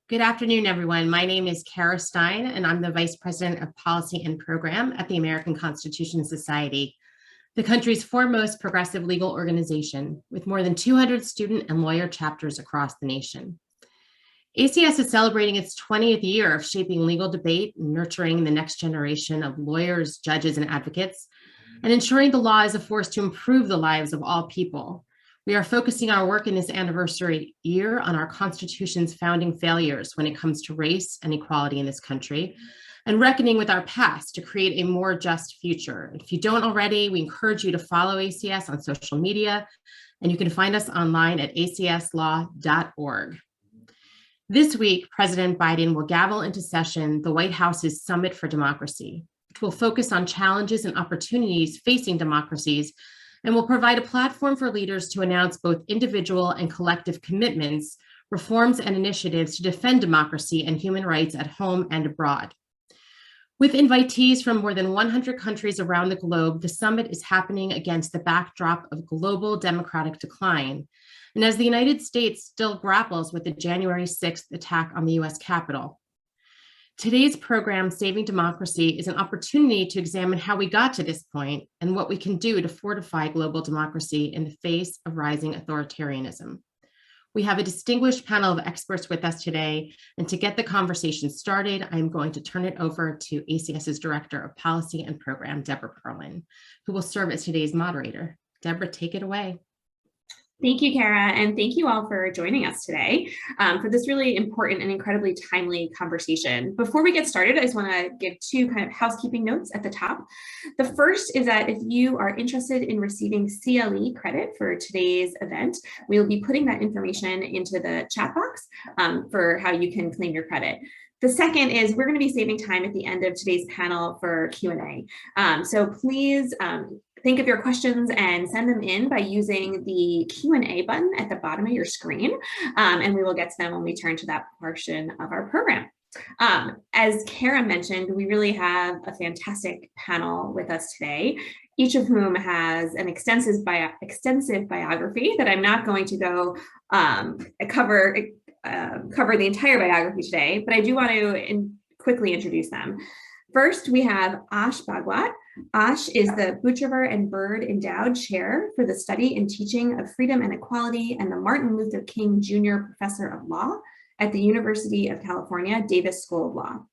Good afternoon, everyone. My name is Kara Stein, and I'm the Vice President of Policy and Program at the American Constitution Society, the country's foremost progressive legal organization, with more than 200 student and lawyer chapters across the nation. ACS is celebrating its 20th year of shaping legal debate, nurturing the next generation of lawyers, judges, and advocates, and ensuring the law is a force to improve the lives of all people. We are focusing our work in this anniversary year on our Constitution's founding failures when it comes to race and equality in this country, and reckoning with our past to create a more just future. If you don't already, we encourage you to follow ACS on social media, and you can find us online at acslaw.org. This week, President Biden will gavel into session the White House's Summit for Democracy, which will focus on challenges and opportunities facing democracies and will provide a platform for leaders to announce both individual and collective commitments, reforms, and initiatives to defend democracy and human rights at home and abroad. With invitees from more than 100 countries around the globe, the summit is happening against the backdrop of global democratic decline, and as the United States still grapples with the January 6th attack on the US Capitol. Today's program, Saving Democracy, is an opportunity to examine how we got to this point and what we can do to fortify global democracy in the face of rising authoritarianism. We have a distinguished panel of experts with us today, and to get the conversation started, I'm going to turn it over to ACS's Director of Policy and Program, Deborah Perlin, who will serve as today's moderator. Deborah, take it away. Thank you, Kara, and thank you all for joining us today for this really important and incredibly timely conversation. Before we get started, I just want to give two kind of housekeeping notes at the top. The first is that if you are interested in receiving CLE credit for today's event, we'll be putting that information into the chat box for how you can claim your credit. The second is we're going to be saving time at the end of today's panel for Q&A. So please think of your questions and send them in by using the Q&A button at the bottom of your screen, and we will get to them when we turn to that portion of our program. As Kara mentioned, we really have a fantastic panel with us today, each of whom has an extensive biography that I'm not going to go cover the entire biography today, but I do want to quickly introduce them. First, we have Ash Bhagwat. Ash is the Butcherver and Bird Endowed Chair for the Study and Teaching of Freedom and Equality and the Martin Luther King Jr. Professor of Law at the University of California, Davis School of Law.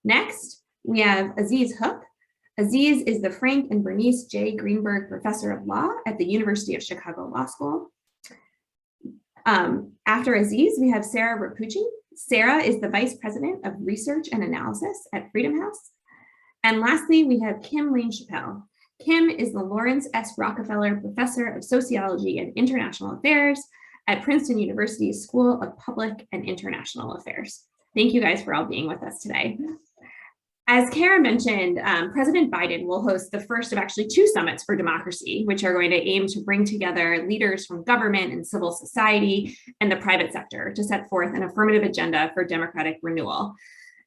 Next, we have Aziz Hook. Aziz is the Frank and Bernice J. Greenberg Professor of Law at the University of Chicago Law School. After Aziz, we have Sarah Rapucci. Sarah is the Vice President of Research and Analysis at Freedom House. And lastly, we have Kim Lane Chappell. Kim is the Lawrence S. Rockefeller Professor of Sociology and International Affairs at Princeton University School of Public and International Affairs. Thank you guys for all being with us today. As Kara mentioned, President Biden will host the first of actually two summits for democracy, which are going to aim to bring together leaders from government and civil society and the private sector to set forth an affirmative agenda for democratic renewal.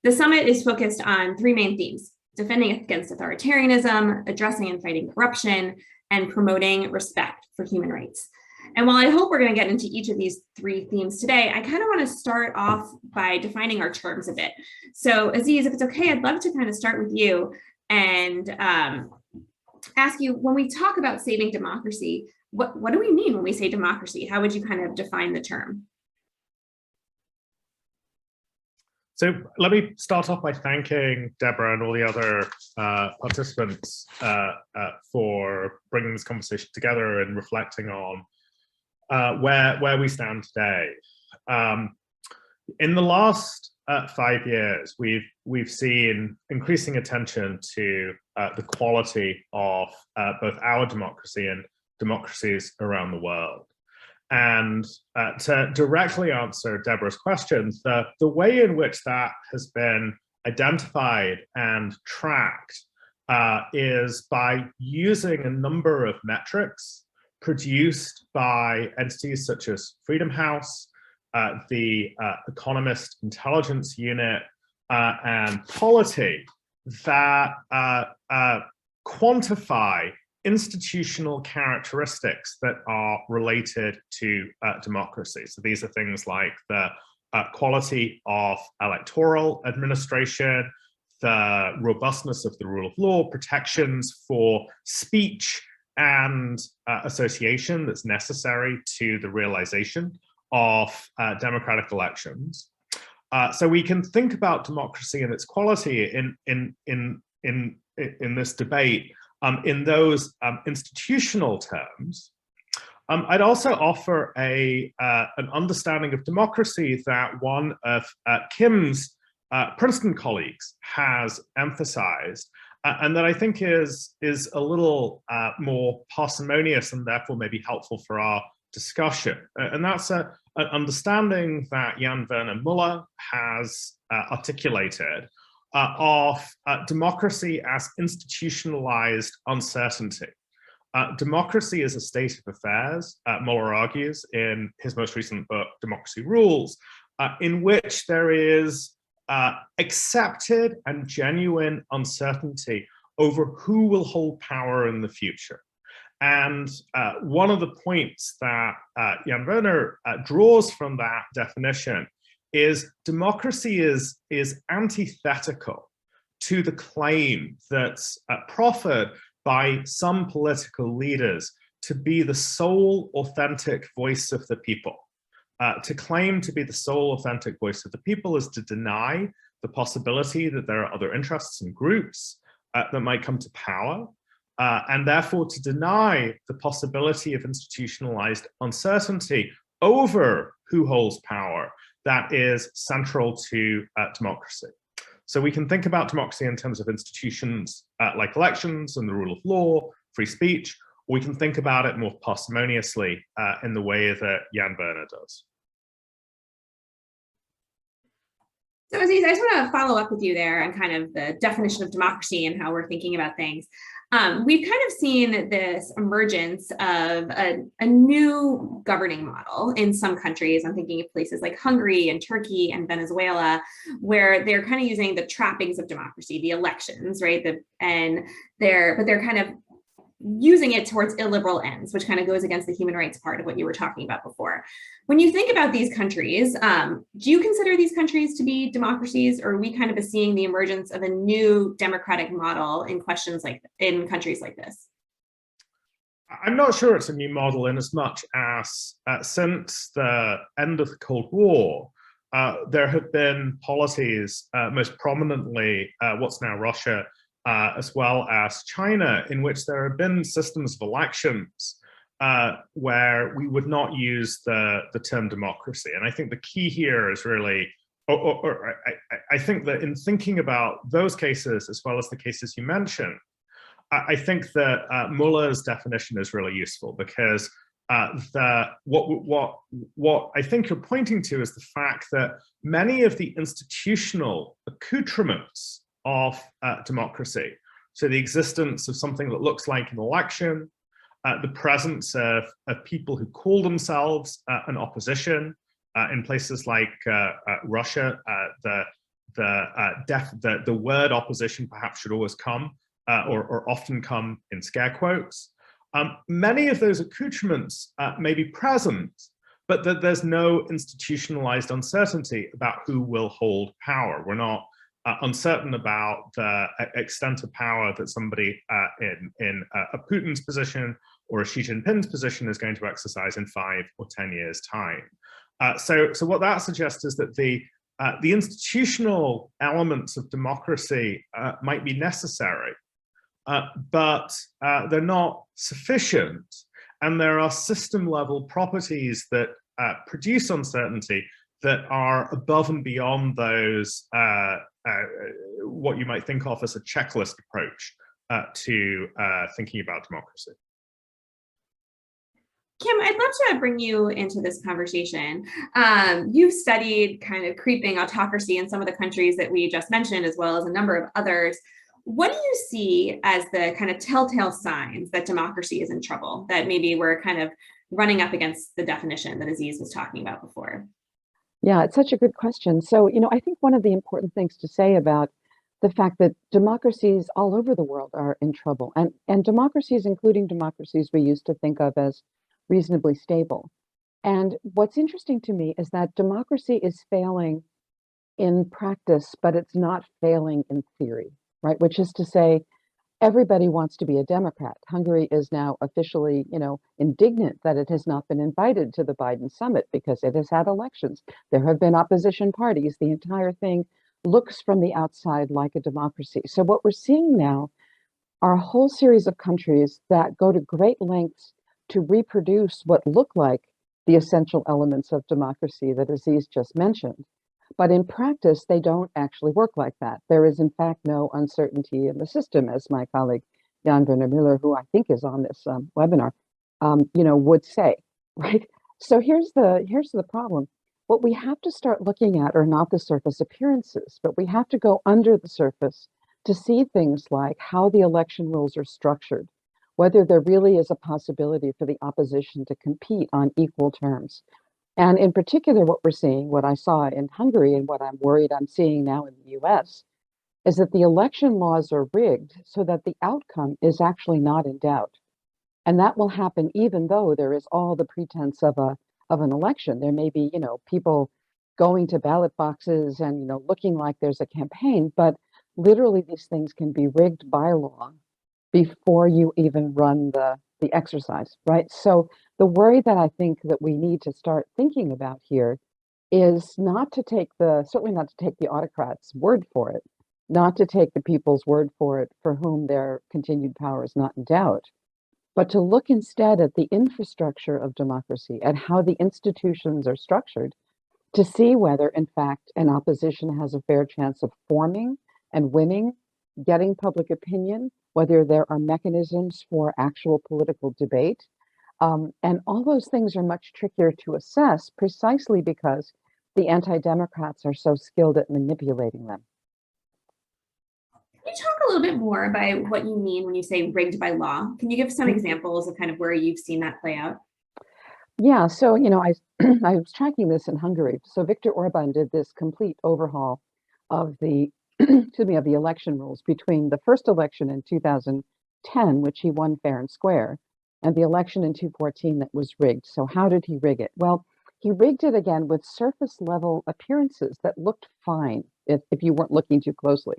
The summit is focused on three main themes: defending against authoritarianism, addressing and fighting corruption, and promoting respect for human rights. And while I hope we're going to get into each of these three themes today, I kind of want to start off by defining our terms a bit. So Aziz, if it's okay, I'd love to kind of start with you and ask you, when we talk about saving democracy, what do we mean when we say democracy? How would you kind of define the term? So let me start off by thanking Deborah and all the other participants for bringing this conversation together and reflecting on where we stand today. In the last 5 years, we've seen increasing attention to the quality of both our democracy and democracies around the world. And to directly answer Deborah's questions, the way in which that has been identified and tracked is by using a number of metrics produced by entities such as Freedom House, the Economist Intelligence Unit, and Polity that quantify institutional characteristics that are related to democracy. So these are things like the quality of electoral administration, the robustness of the rule of law, protections for speech and association that's necessary to the realization of democratic elections. So we can think about democracy and its quality in this debate in those institutional terms. I'd also offer an understanding of democracy that one of Kim's Princeton colleagues has emphasized, and that I think is a little more parsimonious and therefore maybe helpful for our discussion. And that's an understanding that Jan Werner Müller has articulated of democracy as institutionalized uncertainty. Democracy is a state of affairs, Müller argues in his most recent book, Democracy Rules, in which there is accepted and genuine uncertainty over who will hold power in the future. And one of the points that Jan Werner draws from that definition is democracy is antithetical to the claim that's proffered by some political leaders to be the sole authentic voice of the people. To claim to be the sole authentic voice of the people is to deny the possibility that there are other interests and groups that might come to power, and therefore to deny the possibility of institutionalized uncertainty over who holds power that is central to democracy. So we can think about democracy in terms of institutions like elections and the rule of law, free speech, or we can think about it more parsimoniously in the way that Jan Werner does. So Aziz, I just want to follow up with you there on kind of the definition of democracy and how we're thinking about things. We've kind of seen this emergence of a new governing model in some countries. I'm thinking of places like Hungary and Turkey and Venezuela, where they're kind of using the trappings of democracy, the elections, right? But they're kind of using it towards illiberal ends, which kind of goes against the human rights part of what you were talking about before. When you think about these countries, do you consider these countries to be democracies, or are we kind of seeing the emergence of a new democratic model in countries like this? I'm not sure it's a new model in as much as since the end of the Cold War, there have been policies, most prominently what's now Russia, as well as China, in which there have been systems of elections where we would not use the term democracy. And I think the key here is really, I think that in thinking about those cases, as well as the cases you mentioned, I think that Muller's definition is really useful, because what I think you're pointing to is the fact that many of the institutional accoutrements of democracy, so the existence of something that looks like an election, the presence of people who call themselves an opposition in places like Russia, the word opposition perhaps should always come or often come in scare quotes. Many of those accoutrements may be present, but that there's no institutionalized uncertainty about who will hold power. We're not uncertain about the extent of power that somebody in a Putin's position or a Xi Jinping's position is going to exercise in 5 or 10 years' time. So what that suggests is that the institutional elements of democracy might be necessary, but they're not sufficient, and there are system-level properties that produce uncertainty that are above and beyond those what you might think of as a checklist approach to thinking about democracy. Kim, I'd love to bring you into this conversation. You've studied kind of creeping autocracy in some of the countries that we just mentioned, as well as a number of others. What do you see as the kind of telltale signs that democracy is in trouble, that maybe we're kind of running up against the definition that Aziz was talking about before? Yeah, it's such a good question. So, I think one of the important things to say about the fact that democracies all over the world are in trouble, and democracies, including democracies we used to think of as reasonably stable, And what's interesting to me is that democracy is failing in practice, but it's not failing in theory, right? Which is to say, everybody wants to be a Democrat. Hungary is now officially, indignant that it has not been invited to the Biden summit because it has had elections. There have been opposition parties. The entire thing looks from the outside like a democracy. So what we're seeing now are a whole series of countries that go to great lengths to reproduce what look like the essential elements of democracy that Aziz just mentioned. But in practice, they don't actually work like that. There is, in fact, no uncertainty in the system, as my colleague Jan Werner Müller, who I think is on this webinar, would say, right? So here's the problem. What we have to start looking at are not the surface appearances, but we have to go under the surface to see things like how the election rules are structured, whether there really is a possibility for the opposition to compete on equal terms. And in particular, what we're seeing, what I saw in Hungary and what I'm worried I'm seeing now in the US, is that the election laws are rigged so that the outcome is actually not in doubt. And that will happen even though there is all the pretense of an election. There may be, people going to ballot boxes and, looking like there's a campaign, but literally these things can be rigged by law before you even run the exercise, right? So the worry that I think that we need to start thinking about here is certainly not to take the autocrats' word for it, not to take the people's word for it for whom their continued power is not in doubt, but to look instead at the infrastructure of democracy, at how the institutions are structured, to see whether, in fact, an opposition has a fair chance of forming and winning, getting public opinion, whether there are mechanisms for actual political debate. And all those things are much trickier to assess precisely because the anti-democrats are so skilled at manipulating them. Can you talk a little bit more about what you mean when you say rigged by law? Can you give some examples of kind of where you've seen that play out? Yeah, so I I was tracking this in Hungary. So Viktor Orban did this complete overhaul of the of the election rules between the first election in 2010, which he won fair and square, and the election in 2014 that was rigged. So how did he rig it? Well, he rigged it again with surface level appearances that looked fine if you weren't looking too closely.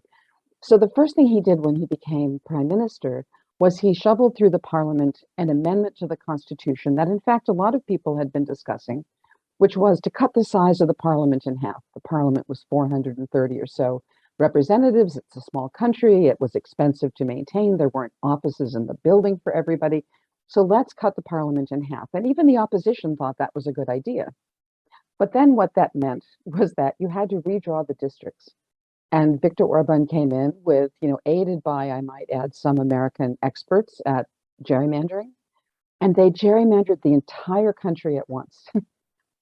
So the first thing he did when he became prime minister was he shoveled through the parliament an amendment to the constitution that in fact a lot of people had been discussing, which was to cut the size of the parliament in half. The parliament was 430 or so representatives. It's a small country. It was expensive to maintain. There weren't offices in the building for everybody. So let's cut the parliament in half. And even the opposition thought that was a good idea. But then what that meant was that you had to redraw the districts. And Viktor Orban came in with, aided by, I might add, some American experts at gerrymandering. And they gerrymandered the entire country at once.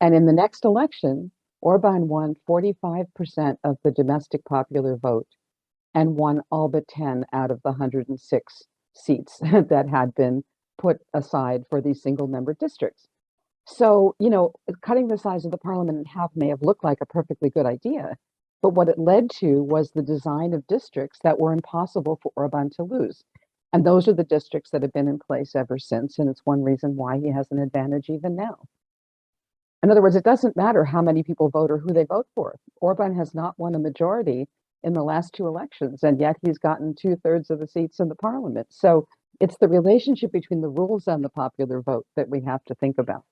And in the next election, Orban won 45% of the domestic popular vote and won all but 10 out of the 106 seats that had been put aside for these single member districts. So, cutting the size of the parliament in half may have looked like a perfectly good idea, but what it led to was the design of districts that were impossible for Orban to lose. And those are the districts that have been in place ever since. And it's one reason why he has an advantage even now. In other words, it doesn't matter how many people vote or who they vote for. Orban has not won a majority in the last two elections, and yet he's gotten 2/3 of the seats in the parliament. So it's the relationship between the rules and the popular vote that we have to think about.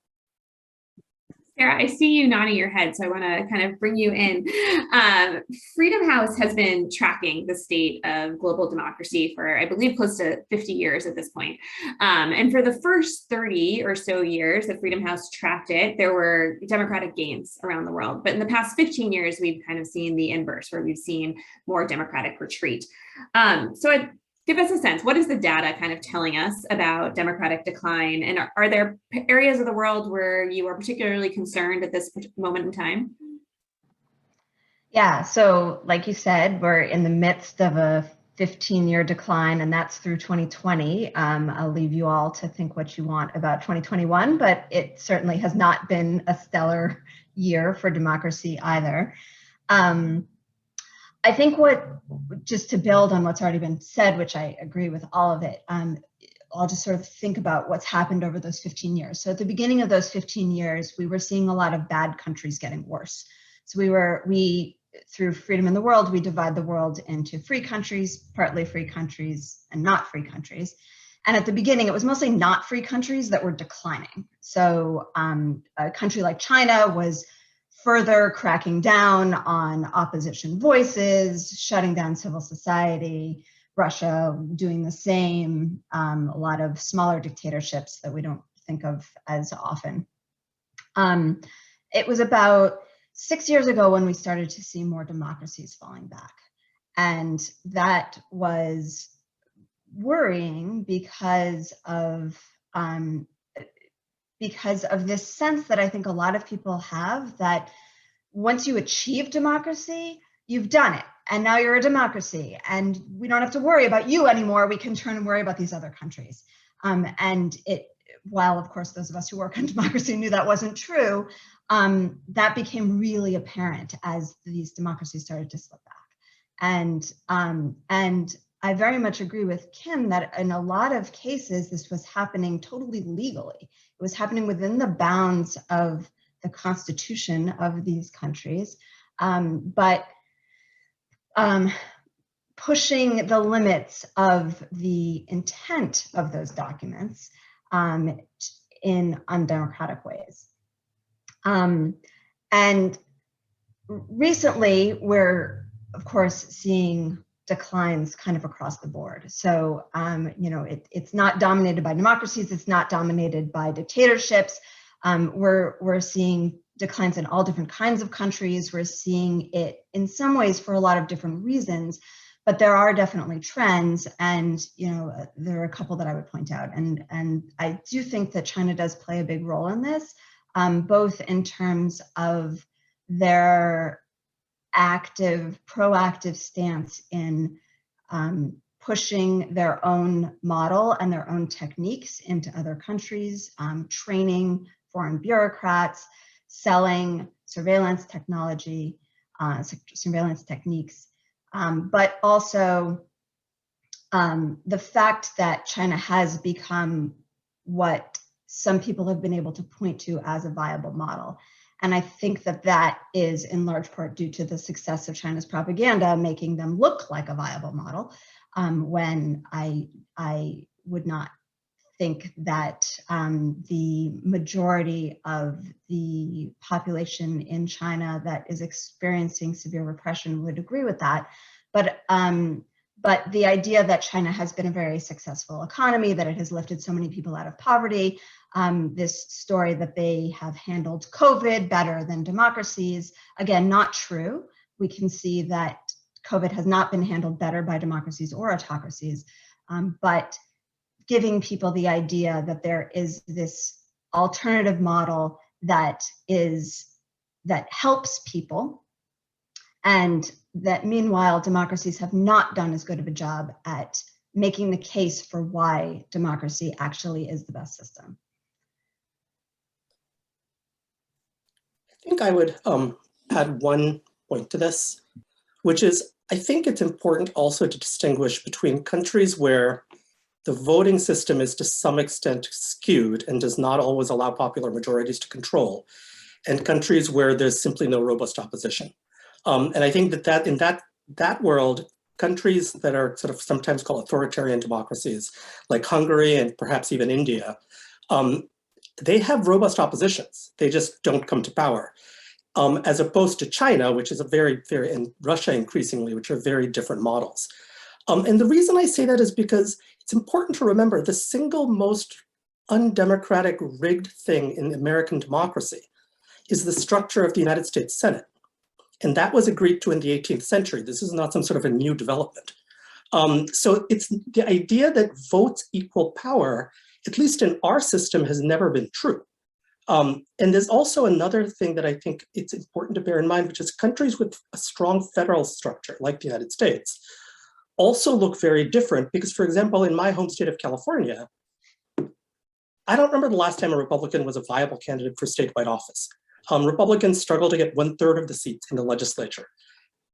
Sarah, I see you nodding your head, so I want to kind of bring you in. Freedom House has been tracking the state of global democracy for, I believe, close to 50 years at this point. And for the first 30 or so years that Freedom House tracked it, there were democratic gains around the world. But in the past 15 years, we've kind of seen the inverse, where we've seen more democratic retreat. So give us a sense, what is the data kind of telling us about democratic decline? And are there areas of the world where you are particularly concerned at this moment in time? Yeah, so like you said, we're in the midst of a 15-year decline, and that's through 2020. I'll leave you all to think what you want about 2021, but it certainly has not been a stellar year for democracy either. I think just to build on what's already been said, which I agree with all of it, I'll just sort of think about what's happened over those 15 years. So at the beginning of those 15 years, we were seeing a lot of bad countries getting worse. So we through Freedom in the World, we divide the world into free countries, partly free countries, and not free countries. And at the beginning, it was mostly not free countries that were declining. So a country like China was further cracking down on opposition voices, shutting down civil society, Russia doing the same, a lot of smaller dictatorships that we don't think of as often. It was about 6 years ago when we started to see more democracies falling back. And that was worrying because of this sense that I think a lot of people have that once you achieve democracy, you've done it. And now you're a democracy and we don't have to worry about you anymore. We can turn and worry about these other countries. And while of course, those of us who work on democracy knew that wasn't true, that became really apparent as these democracies started to slip back. And I very much agree with Kim that in a lot of cases, this was happening totally legally. It was happening within the bounds of the constitution of these countries, but pushing the limits of the intent of those documents in undemocratic ways. And recently, we're, of course, seeing declines kind of across the board. So, it's not dominated by democracies, it's not dominated by dictatorships. We're seeing declines in all different kinds of countries. We're seeing it in some ways for a lot of different reasons, but there are definitely trends. And, there are a couple that I would point out. And I do think that China does play a big role in this, both in terms of their proactive stance in pushing their own model and their own techniques into other countries, training foreign bureaucrats, selling surveillance technology, surveillance techniques, but also the fact that China has become what some people have been able to point to as a viable model. And I think that that is in large part due to the success of China's propaganda, making them look like a viable model, when I would not think that the majority of the population in China that is experiencing severe repression would agree with that. But the idea that China has been a very successful economy, that it has lifted so many people out of poverty, this story that they have handled COVID better than democracies, again, not true. We can see that COVID has not been handled better by democracies or autocracies, but giving people the idea that there is this alternative model that helps people, and that meanwhile democracies have not done as good of a job at making the case for why democracy actually is the best system. I think I would add one point to this, which is I think it's important also to distinguish between countries where the voting system is to some extent skewed and does not always allow popular majorities to control, and countries where there's simply no robust opposition. And I think that in that world, countries that are sort of sometimes called authoritarian democracies, like Hungary and perhaps even India, they have robust oppositions. They just don't come to power. As opposed to China, which is and Russia increasingly, which are very different models. And the reason I say that is because it's important to remember the single most undemocratic, rigged thing in American democracy is the structure of the United States Senate. And that was agreed to in the 18th century. This is not some sort of a new development. So it's the idea that votes equal power, at least in our system, has never been true. And there's also another thing that I think it's important to bear in mind, which is countries with a strong federal structure, like the United States, also look very different because, for example, in my home state of California, I don't remember the last time a Republican was a viable candidate for statewide office. Republicans struggle to get 1/3 of the seats in the legislature.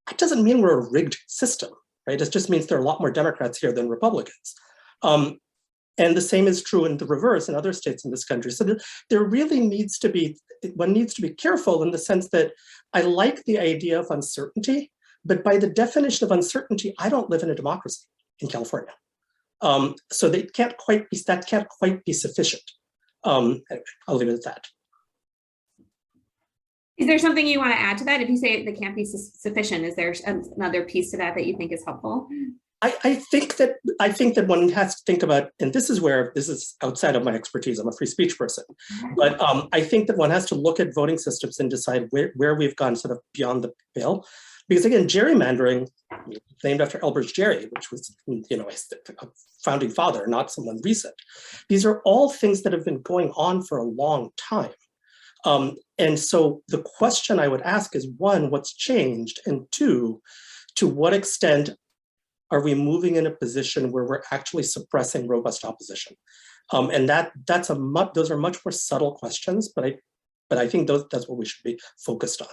That doesn't mean we're a rigged system, right? It just means there are a lot more Democrats here than Republicans. And the same is true in the reverse in other states in this country. So there really needs to be, one needs to be careful in the sense that I like the idea of uncertainty, but by the definition of uncertainty, I don't live in a democracy in California. So that can't quite be sufficient. Anyway, I'll leave it at that. Is there something you want to add to that? If you say that can't be sufficient, is there another piece to that you think is helpful? I think that one has to think about, and this is outside of my expertise, I'm a free speech person, but I think that one has to look at voting systems and decide where we've gone sort of beyond the pale. Because again, gerrymandering, named after Elbridge Gerry, which was, a founding father, not someone recent. These are all things that have been going on for a long time. And so the question I would ask is, one, what's changed? And two, to what extent are we moving in a position where we're actually suppressing robust opposition? And those are much more subtle questions, but I think that's what we should be focused on.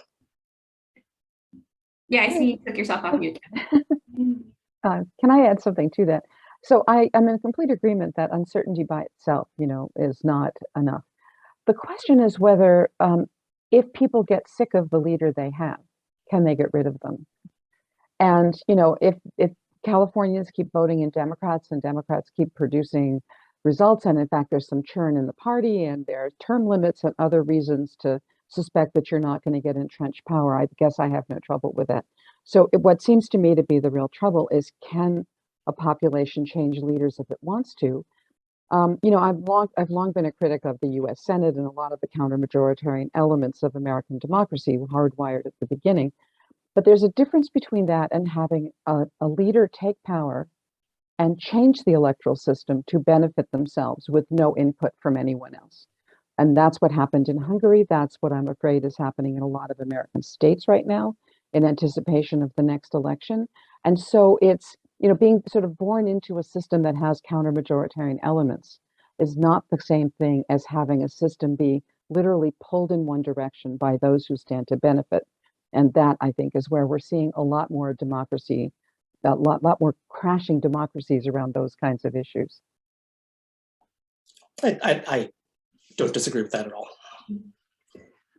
Yeah, I see you took yourself off mute. Can I add something to that? So I'm in complete agreement that uncertainty by itself, is not enough. The question is whether, if people get sick of the leader they have, can they get rid of them? And if Californians keep voting in Democrats and Democrats keep producing results, and in fact there's some churn in the party and there are term limits and other reasons to suspect that you're not going to get entrenched power, I guess I have no trouble with that. So what seems to me to be the real trouble is, can a population change leaders if it wants to? I've long been a critic of the U.S. Senate and a lot of the counter-majoritarian elements of American democracy, hardwired at the beginning. But there's a difference between that and having a leader take power and change the electoral system to benefit themselves with no input from anyone else. And that's what happened in Hungary. That's what I'm afraid is happening in a lot of American states right now in anticipation of the next election. And so it's, being sort of born into a system that has counter-majoritarian elements is not the same thing as having a system be literally pulled in one direction by those who stand to benefit. And that, I think, is where we're seeing a lot more democracy, a lot more crashing democracies around those kinds of issues. I don't disagree with that at all.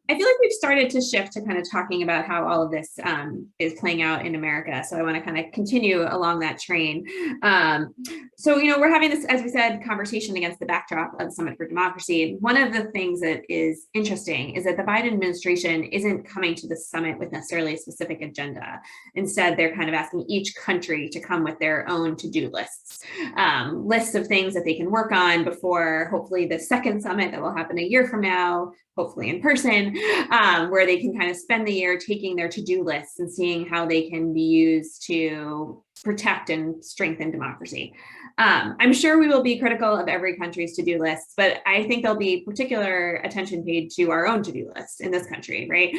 I feel like we've started to shift to kind of talking about how all of this is playing out in America. So I want to kind of continue along that train. So, we're having this, as we said, conversation against the backdrop of the Summit for Democracy. One of the things that is interesting is that the Biden administration isn't coming to the summit with necessarily a specific agenda. Instead, they're kind of asking each country to come with their own to-do lists, lists of things that they can work on before hopefully the second summit that will happen a year from now, hopefully in person, where they can kind of spend the year taking their to-do lists and seeing how they can be used to protect and strengthen democracy. I'm sure we will be critical of every country's to-do lists, but I think there'll be particular attention paid to our own to-do list in this country, right?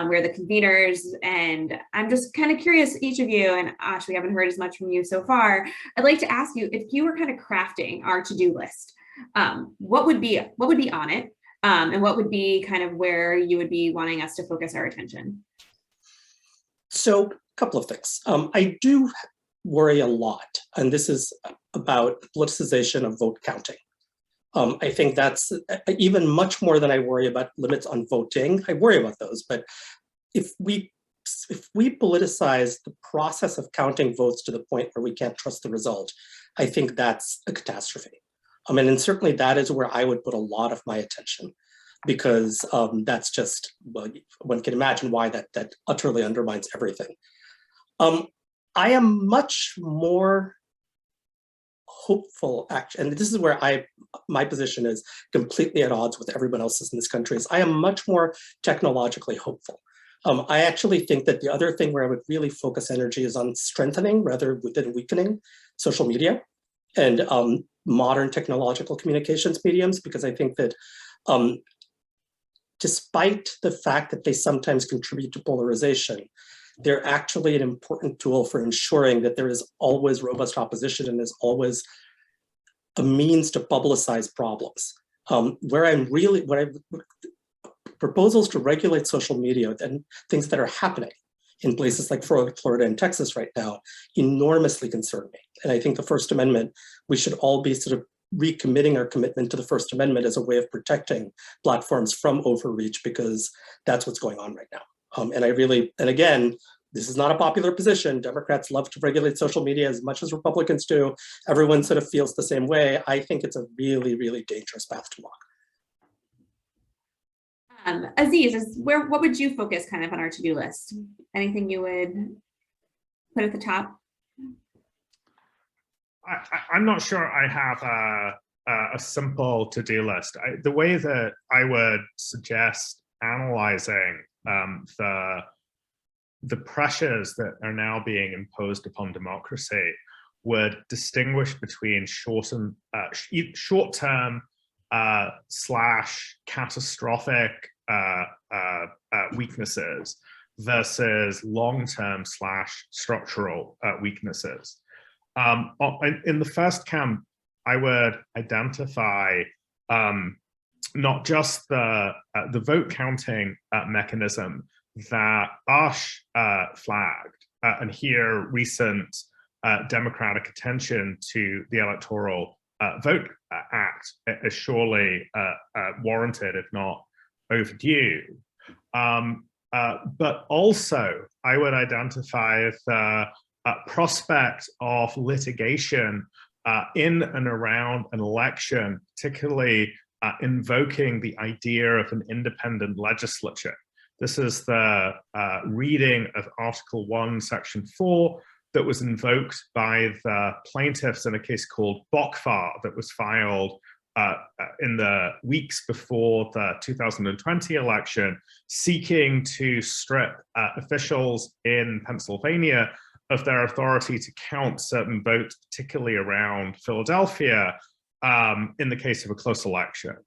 We're the conveners, and I'm just kind of curious, each of you, and Ash, we haven't heard as much from you so far. I'd like to ask you, if you were kind of crafting our to-do list, what would be on it? And what would be kind of where you would be wanting us to focus our attention? So a couple of things. I do worry a lot, and this is about politicization of vote counting. I think that's even much more than I worry about limits on voting. I worry about those, but if we politicize the process of counting votes to the point where we can't trust the result, I think that's a catastrophe. And certainly that is where I would put a lot of my attention, because that's just, well, one can imagine why that utterly undermines everything. I am much more hopeful, actually, and this is where my position is completely at odds with everyone else's in this country, is I am much more technologically hopeful. I actually think that the other thing where I would really focus energy is on strengthening rather than weakening social media and modern technological communications mediums, because I think that despite the fact that they sometimes contribute to polarization, they're actually an important tool for ensuring that there is always robust opposition and there's always a means to publicize problems. Proposals to regulate social media and things that are happening in places like Florida and Texas right now enormously concern me. And I think the First Amendment, we should all be sort of recommitting our commitment to the First Amendment as a way of protecting platforms from overreach, because that's what's going on right now. And again, this is not a popular position. Democrats love to regulate social media as much as Republicans do. Everyone sort of feels the same way. I think it's a really, really dangerous path to walk. Aziz, what would you focus kind of on our to-do list? Anything you would put at the top? I'm not sure I have a simple to-do list. The way that I would suggest analyzing the pressures that are now being imposed upon democracy would distinguish between short-term / catastrophic weaknesses versus long-term / structural weaknesses. In the first camp, I would identify not just the vote counting mechanism that Ash flagged, and here recent democratic attention to the Electoral Vote Act is surely warranted, if not overdue. But also, I would identify the prospect of litigation in and around an election, particularly invoking the idea of an independent legislature. This is the reading of Article 1, Section 4 that was invoked by the plaintiffs in a case called Bokfar that was filed in the weeks before the 2020 election, seeking to strip officials in Pennsylvania of their authority to count certain votes, particularly around Philadelphia, in the case of a close election.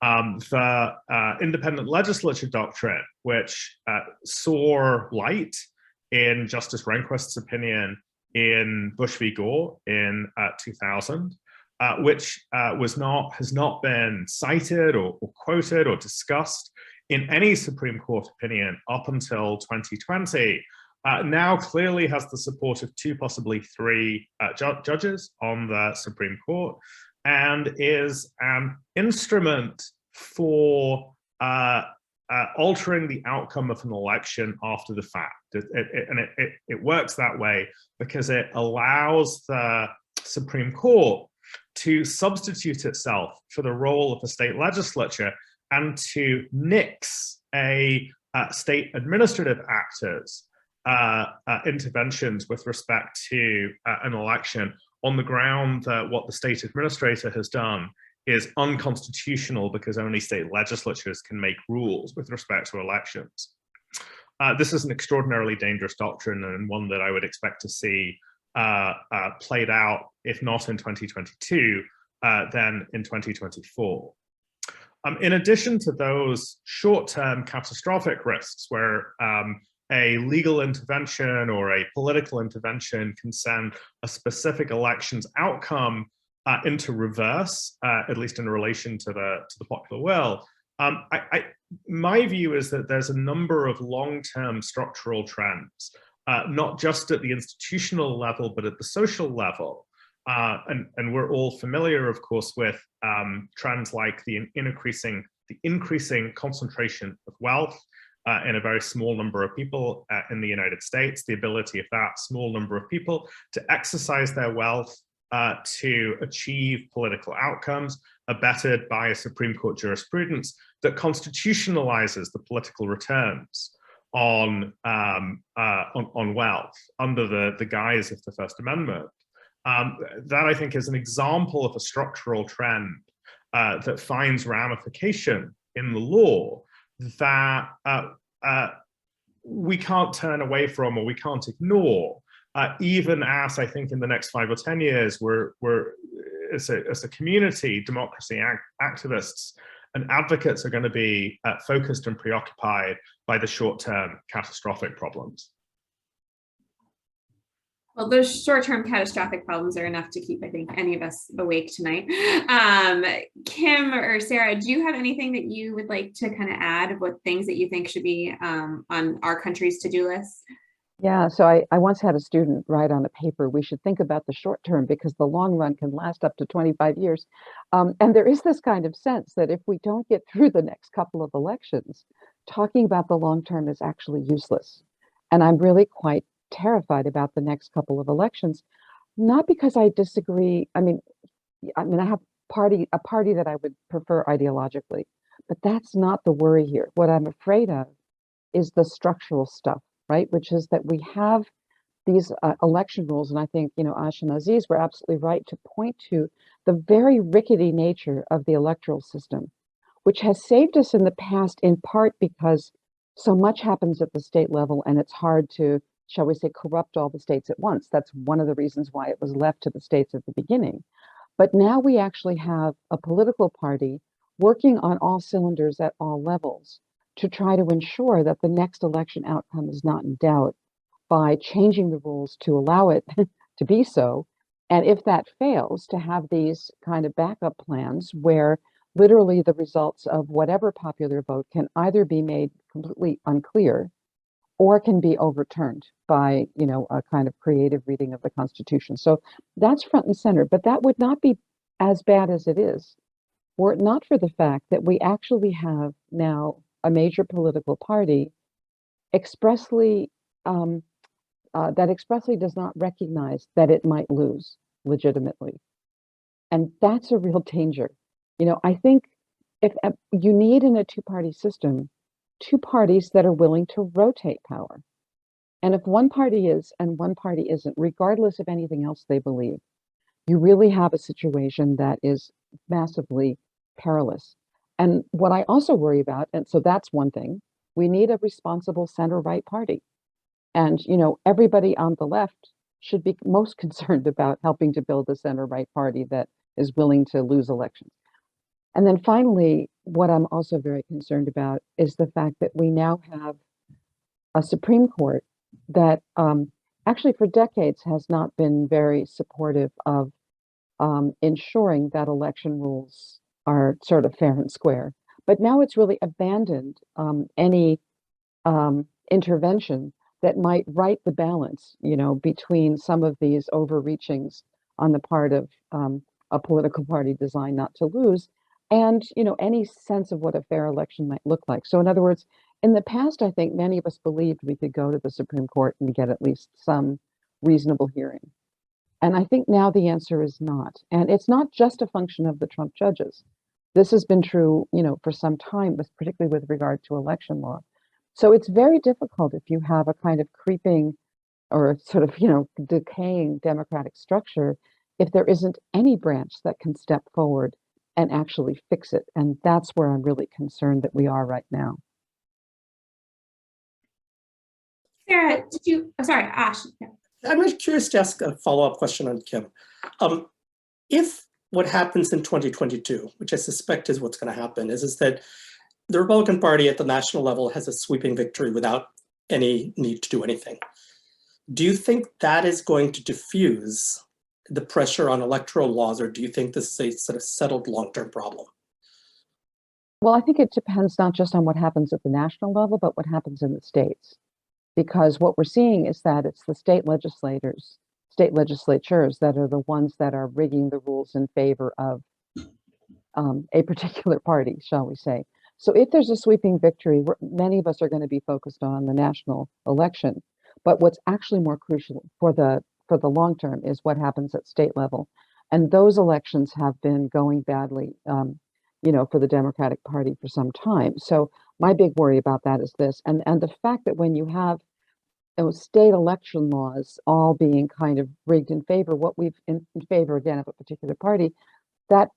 The independent legislature doctrine, which saw light in Justice Rehnquist's opinion in Bush v. Gore in 2000, which has not been cited or quoted or discussed in any Supreme Court opinion up until 2020, now clearly has the support of 2, possibly 3 judges on the Supreme Court, and is an instrument for altering the outcome of an election after the fact. It works that way because it allows the Supreme Court to substitute itself for the role of the state legislature and to nix a state administrative actor's interventions with respect to an election on the ground that what the state administrator has done is unconstitutional because only state legislatures can make rules with respect to elections. This is an extraordinarily dangerous doctrine, and one that I would expect to see played out, if not in 2022, then in 2024. In addition to those short-term catastrophic risks where a legal intervention or a political intervention can send a specific election's outcome into reverse, at least in relation to the popular will, my view is that there's a number of long-term structural trends, not just at the institutional level, but at the social level. And we're all familiar, of course, with trends like the increasing concentration of wealth in a very small number of people in the United States, the ability of that small number of people to exercise their wealth to achieve political outcomes, abetted by a Supreme Court jurisprudence that constitutionalizes the political returns on wealth under the guise of the First Amendment. That, I think, is an example of a structural trend that finds ramification in the law that we can't turn away from or we can't ignore, even as I think in the next 5 or 10 years, we're as a community, democracy activists and advocates are going to be focused and preoccupied by the short-term catastrophic problems. Well, those short-term catastrophic problems are enough to keep, I think, any of us awake tonight. Kim or Sarah, do you have anything that you would like to kind of add? What things that you think should be on our country's to-do list? Yeah, so I once had a student write on a paper, we should think about the short term because the long run can last up to 25 years. And there is this kind of sense that if we don't get through the next couple of elections, talking about the long term is actually useless. And I'm really quite terrified about the next couple of elections, not because I disagree. I mean, I have a party that I would prefer ideologically, but that's not the worry here. What I'm afraid of is the structural stuff, right? Which is that we have these election rules, and I think Ash and Aziz were absolutely right to point to the very rickety nature of the electoral system, which has saved us in the past in part because so much happens at the state level, and it's hard to, shall we say, corrupt all the states at once. That's one of the reasons why it was left to the states at the beginning. But now we actually have a political party working on all cylinders at all levels to try to ensure that the next election outcome is not in doubt by changing the rules to allow it to be so. And if that fails, to have these kind of backup plans where literally the results of whatever popular vote can either be made completely unclear or can be overturned by, a kind of creative reading of the Constitution. So that's front and center, but that would not be as bad as it is were it not for the fact that we actually have now a major political party expressly that expressly does not recognize that it might lose legitimately, and that's a real danger. I think if you need in a two-party system, two parties that are willing to rotate power, and if one party is and one party isn't, regardless of anything else they believe, you really have a situation that is massively perilous. And what I also worry about, and so that's one thing, we need a responsible center-right party. And, everybody on the left should be most concerned about helping to build a center-right party that is willing to lose elections. And then finally, what I'm also very concerned about is the fact that we now have a Supreme Court that actually for decades has not been very supportive of ensuring that election rules are sort of fair and square. But now it's really abandoned any intervention that might right the balance, between some of these overreachings on the part of a political party designed not to lose, and any sense of what a fair election might look like. So, in other words, in the past, I think many of us believed we could go to the Supreme Court and get at least some reasonable hearing. And I think now the answer is not. And it's not just a function of the Trump judges. This has been true, for some time, particularly with regard to election law. So it's very difficult if you have a kind of creeping or sort of, decaying democratic structure, if there isn't any branch that can step forward and actually fix it. And that's where I'm really concerned that we are right now. Sarah, sorry, Ash. I'm curious to ask a follow-up question on Kim. If what happens in 2022, which I suspect is what's going to happen, is that the Republican Party at the national level has a sweeping victory without any need to do anything, do you think that is going to diffuse the pressure on electoral laws, or do you think this is a sort of settled long-term problem? Well, I think it depends not just on what happens at the national level, but what happens in the states. Because what we're seeing is that it's the state legislatures that are the ones that are rigging the rules in favor of a particular party, shall we say. So if there's a sweeping victory, many of us are going to be focused on the national election. But what's actually more crucial for the long term is what happens at state level. And those elections have been going badly, for the Democratic Party for some time. So my big worry about that is this, and the fact that when you have state election laws all being kind of rigged in favor, in favor again of a particular party, that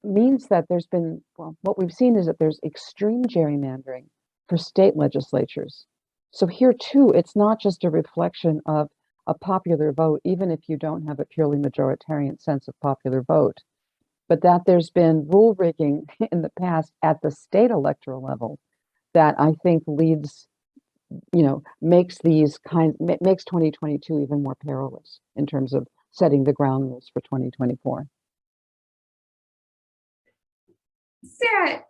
means that there's been, what we've seen is that there's extreme gerrymandering for state legislatures. So here too, it's not just a reflection of a popular vote, even if you don't have a purely majoritarian sense of popular vote, but that there's been rule rigging in the past at the state electoral level that I think leads, makes 2022 even more perilous in terms of setting the ground rules for 2024. Sarah,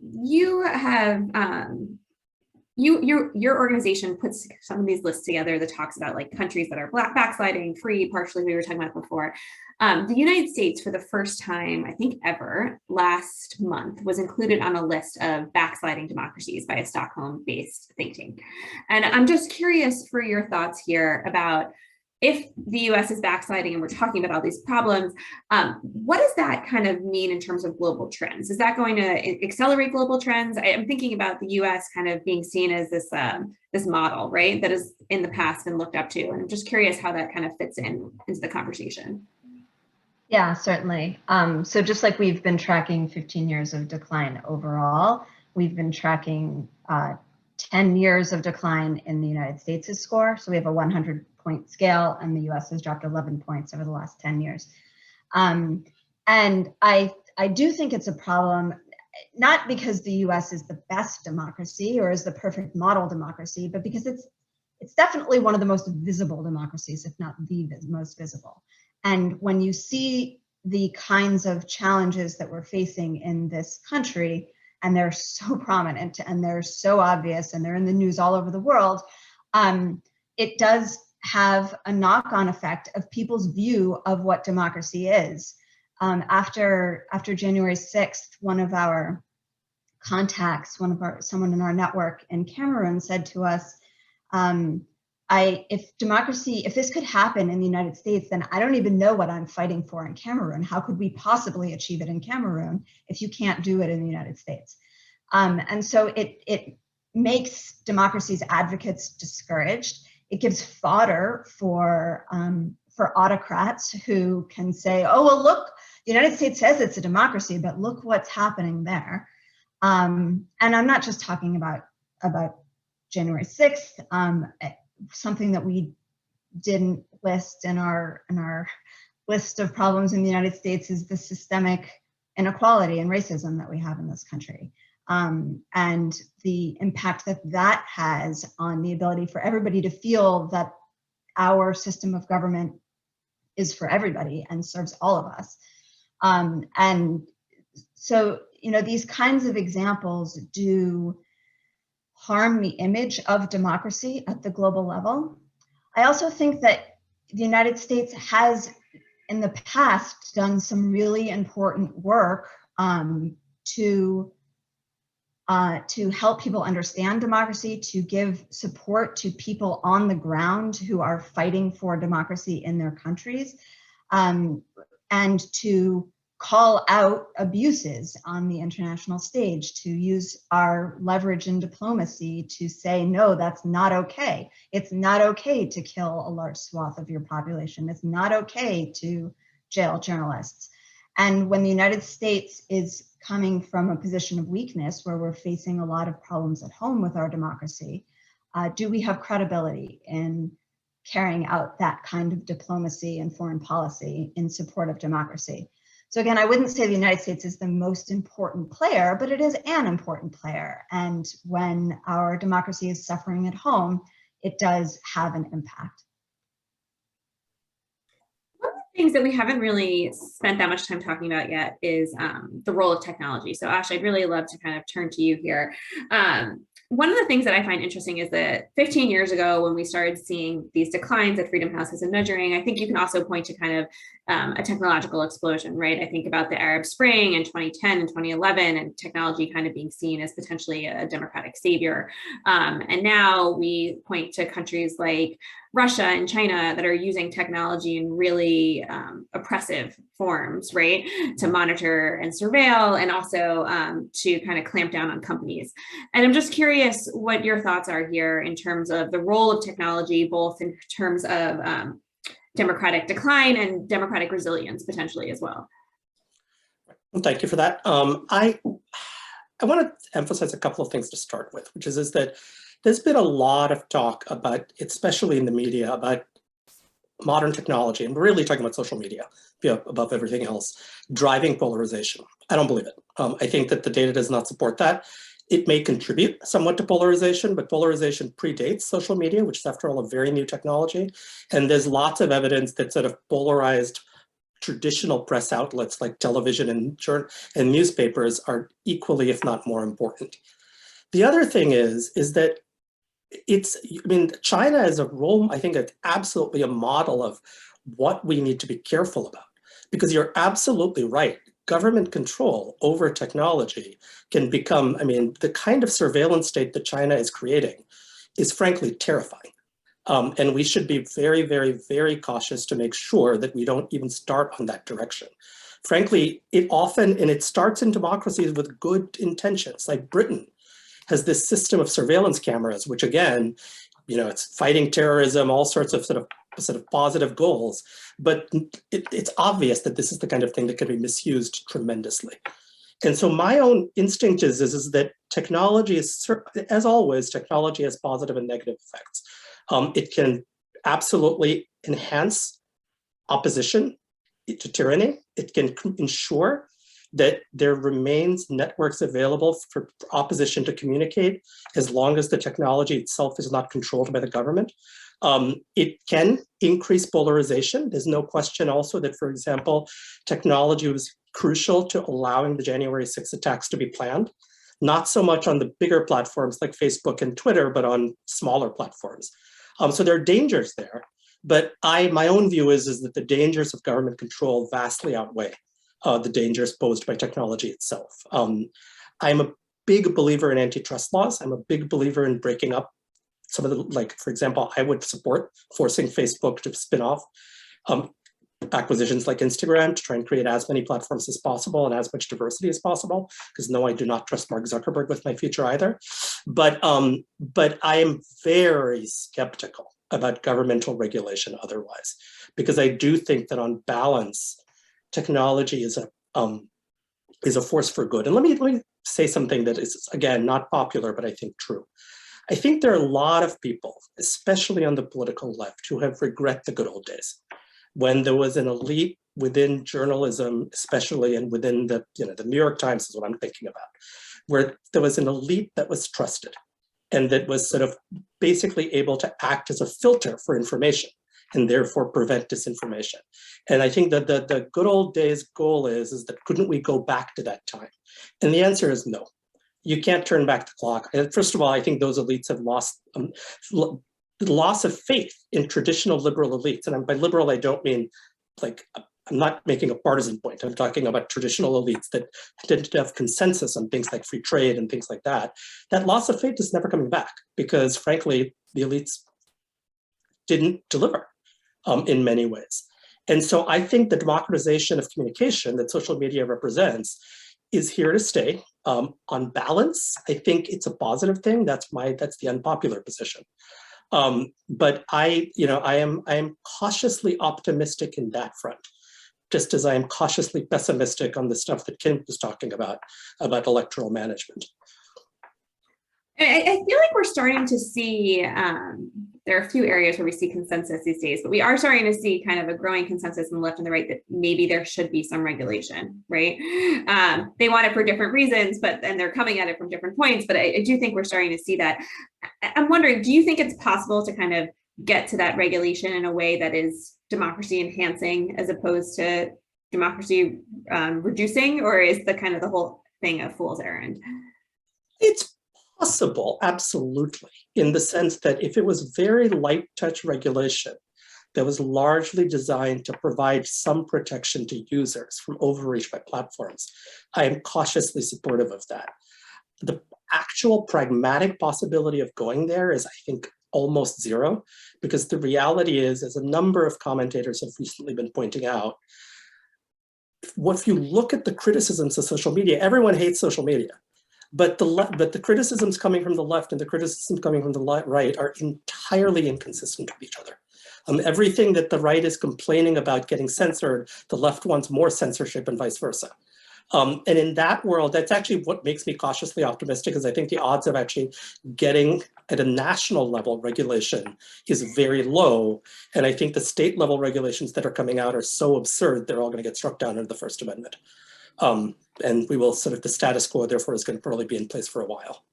you have your organization puts some of these lists together that talks about like countries that are backsliding, free, partially, we were talking about before. The United States, for the first time, I think ever, last month, was included on a list of backsliding democracies by a Stockholm-based think tank. And I'm just curious for your thoughts here about, if the US is backsliding and we're talking about all these problems, what does that kind of mean in terms of global trends? Is that going to accelerate global trends? I'm thinking about the US kind of being seen as this, this model, right, that has in the past been looked up to. And I'm just curious how that kind of fits into the conversation. Yeah, certainly. So just like we've been tracking 15 years of decline overall, we've been tracking 10 years of decline in the United States' score. So we have a 100-point scale, and the US has dropped 11 points over the last 10 years. And I do think it's a problem, not because the US is the best democracy or is the perfect model democracy, but because it's definitely one of the most visible democracies, if not the most visible. And when you see the kinds of challenges that we're facing in this country, and they're so prominent and they're so obvious and they're in the news all over the world, it does have a knock-on effect of people's view of what democracy is. After January 6th, one of our contacts, someone in our network in Cameroon said to us, if this could happen in the United States, then I don't even know what I'm fighting for in Cameroon. How could we possibly achieve it in Cameroon if you can't do it in the United States? And so it makes democracy's advocates discouraged. It gives fodder for autocrats who can say, oh, well, look, the United States says it's a democracy, but look what's happening there. And I'm not just talking about January 6th, something that we didn't list in our list of problems in the United States is the systemic inequality and racism that we have in this country, and the impact that has on the ability for everybody to feel that our system of government is for everybody and serves all of us. And so, these kinds of examples do harm the image of democracy at the global level. I also think that the United States has, in the past, done some really important work to help people understand democracy, to give support to people on the ground who are fighting for democracy in their countries, and to call out abuses on the international stage, to use our leverage in diplomacy to say, no, that's not okay. It's not okay to kill a large swath of your population. It's not okay to jail journalists. And when the United States is coming from a position of weakness where we're facing a lot of problems at home with our democracy, do we have credibility in carrying out that kind of diplomacy and foreign policy in support of democracy? So again, I wouldn't say the United States is the most important player, but it is an important player. And when our democracy is suffering at home, it does have an impact. One of the things that we haven't really spent that much time talking about yet is the role of technology. So Ash, I'd really love to kind of turn to you here. One of the things that I find interesting is that 15 years ago, when we started seeing these declines that Freedom House has been measuring, I think you can also point to kind of a technological explosion, right? I think about the Arab Spring in 2010 and 2011, and technology kind of being seen as potentially a democratic savior. And now we point to countries like Russia and China that are using technology in really oppressive forms, right? To monitor and surveil, and also to kind of clamp down on companies. And I'm just curious what your thoughts are here in terms of the role of technology, both in terms of democratic decline and democratic resilience potentially as well. Thank you for that. I want to emphasize a couple of things to start with, which is that there's been a lot of talk about, especially in the media, about modern technology, and we're really talking about social media, above everything else, driving polarization. I don't believe it. I think that the data does not support that. It may contribute somewhat to polarization, but polarization predates social media, which is, after all, a very new technology. And there's lots of evidence that sort of polarized traditional press outlets like television and newspapers are equally, if not more important. The other thing is that I mean, China is a role, I think it's absolutely a model of what we need to be careful about. Because you're absolutely right. Government control over technology can become, I mean, the kind of surveillance state that China is creating is frankly terrifying. And we should be very, very, very cautious to make sure that we don't even start on that direction. Frankly, it starts in democracies with good intentions, like Britain has this system of surveillance cameras, which again, it's fighting terrorism, all sorts of sort of positive goals. But it's obvious that this is the kind of thing that can be misused tremendously. And so my own instinct is that technology is, as always, technology has positive and negative effects. It can absolutely enhance opposition to tyranny. It can ensure that there remains networks available for opposition to communicate as long as the technology itself is not controlled by the government. It can increase polarization. There's no question also that, for example, technology was crucial to allowing the January 6th attacks to be planned, not so much on the bigger platforms like Facebook and Twitter, but on smaller platforms. So there are dangers there, but my own view is that the dangers of government control vastly outweigh the dangers posed by technology itself. I'm a big believer in antitrust laws. I'm a big believer in breaking up some of the, like, for example, I would support forcing Facebook to spin off acquisitions like Instagram to try and create as many platforms as possible and as much diversity as possible, because no, I do not trust Mark Zuckerberg with my future either. But I am very skeptical about governmental regulation otherwise, because I do think that on balance, technology is a force for good. And let me say something that is, again, not popular, but I think true. I think there are a lot of people, especially on the political left, who have regret the good old days when there was an elite within journalism, especially, and within the New York Times is what I'm thinking about, where there was an elite that was trusted and that was sort of basically able to act as a filter for information and therefore prevent disinformation. And I think that the good old days goal is that couldn't we go back to that time? And the answer is no. You can't turn back the clock. And first of all, I think those elites have lost the loss of faith in traditional liberal elites. And by liberal, I don't mean like, I'm not making a partisan point. I'm talking about traditional elites that tend to have consensus on things like free trade and things like that. That loss of faith is never coming back because, frankly, the elites didn't deliver in many ways. And so I think the democratization of communication that social media represents is here to stay. On balance, I think it's a positive thing. That's the unpopular position. But I am cautiously optimistic in that front, just as I am cautiously pessimistic on the stuff that Kim was talking about electoral management. I feel like we're starting to see, there are a few areas where we see consensus these days, but we are starting to see kind of a growing consensus on the left and the right that maybe there should be some regulation, right? They want it for different reasons, and they're coming at it from different points, but I do think we're starting to see that. I'm wondering, do you think it's possible to kind of get to that regulation in a way that is democracy enhancing as opposed to democracy reducing, or is the kind of the whole thing a fool's errand? It's possible, absolutely, in the sense that if it was very light touch regulation that was largely designed to provide some protection to users from overreach by platforms, I am cautiously supportive of that. The actual pragmatic possibility of going there is, I think, almost zero, because the reality is, as a number of commentators have recently been pointing out, if you look at the criticisms of social media, everyone hates social media. But the criticisms coming from the left and the criticisms coming from the right are entirely inconsistent with each other. Everything that the right is complaining about getting censored, the left wants more censorship and vice versa. And in that world, that's actually what makes me cautiously optimistic, is I think the odds of actually getting at a national level regulation is very low. And I think the state level regulations that are coming out are so absurd, they're all going to get struck down under the First Amendment. And we will sort of, the status quo, therefore, is going to probably be in place for a while.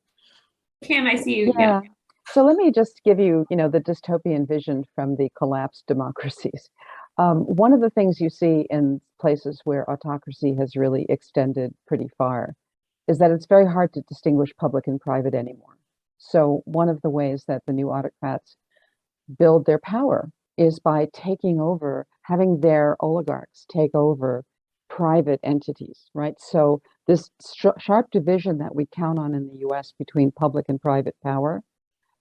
Kim, I see you. Yeah. So let me just give you, the dystopian vision from the collapsed democracies. One of the things you see in places where autocracy has really extended pretty far is that it's very hard to distinguish public and private anymore. So one of the ways that the new autocrats build their power is by taking over, having their oligarchs take over private entities, right? So this sharp division that we count on in the US between public and private power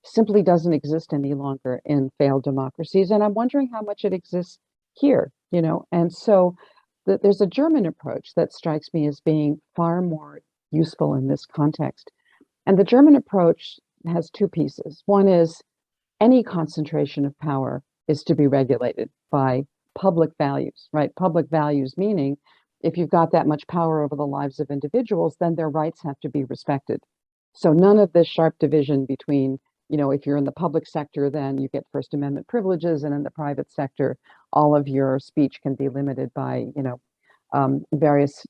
simply doesn't exist any longer in failed democracies. And I'm wondering how much it exists here, you know? And so there's a German approach that strikes me as being far more useful in this context. And the German approach has two pieces. One is any concentration of power is to be regulated by public values, right? Public values meaning if you've got that much power over the lives of individuals, then their rights have to be respected. So none of this sharp division between, you know, if you're in the public sector, then you get First Amendment privileges, and in the private sector, all of your speech can be limited by, you know, various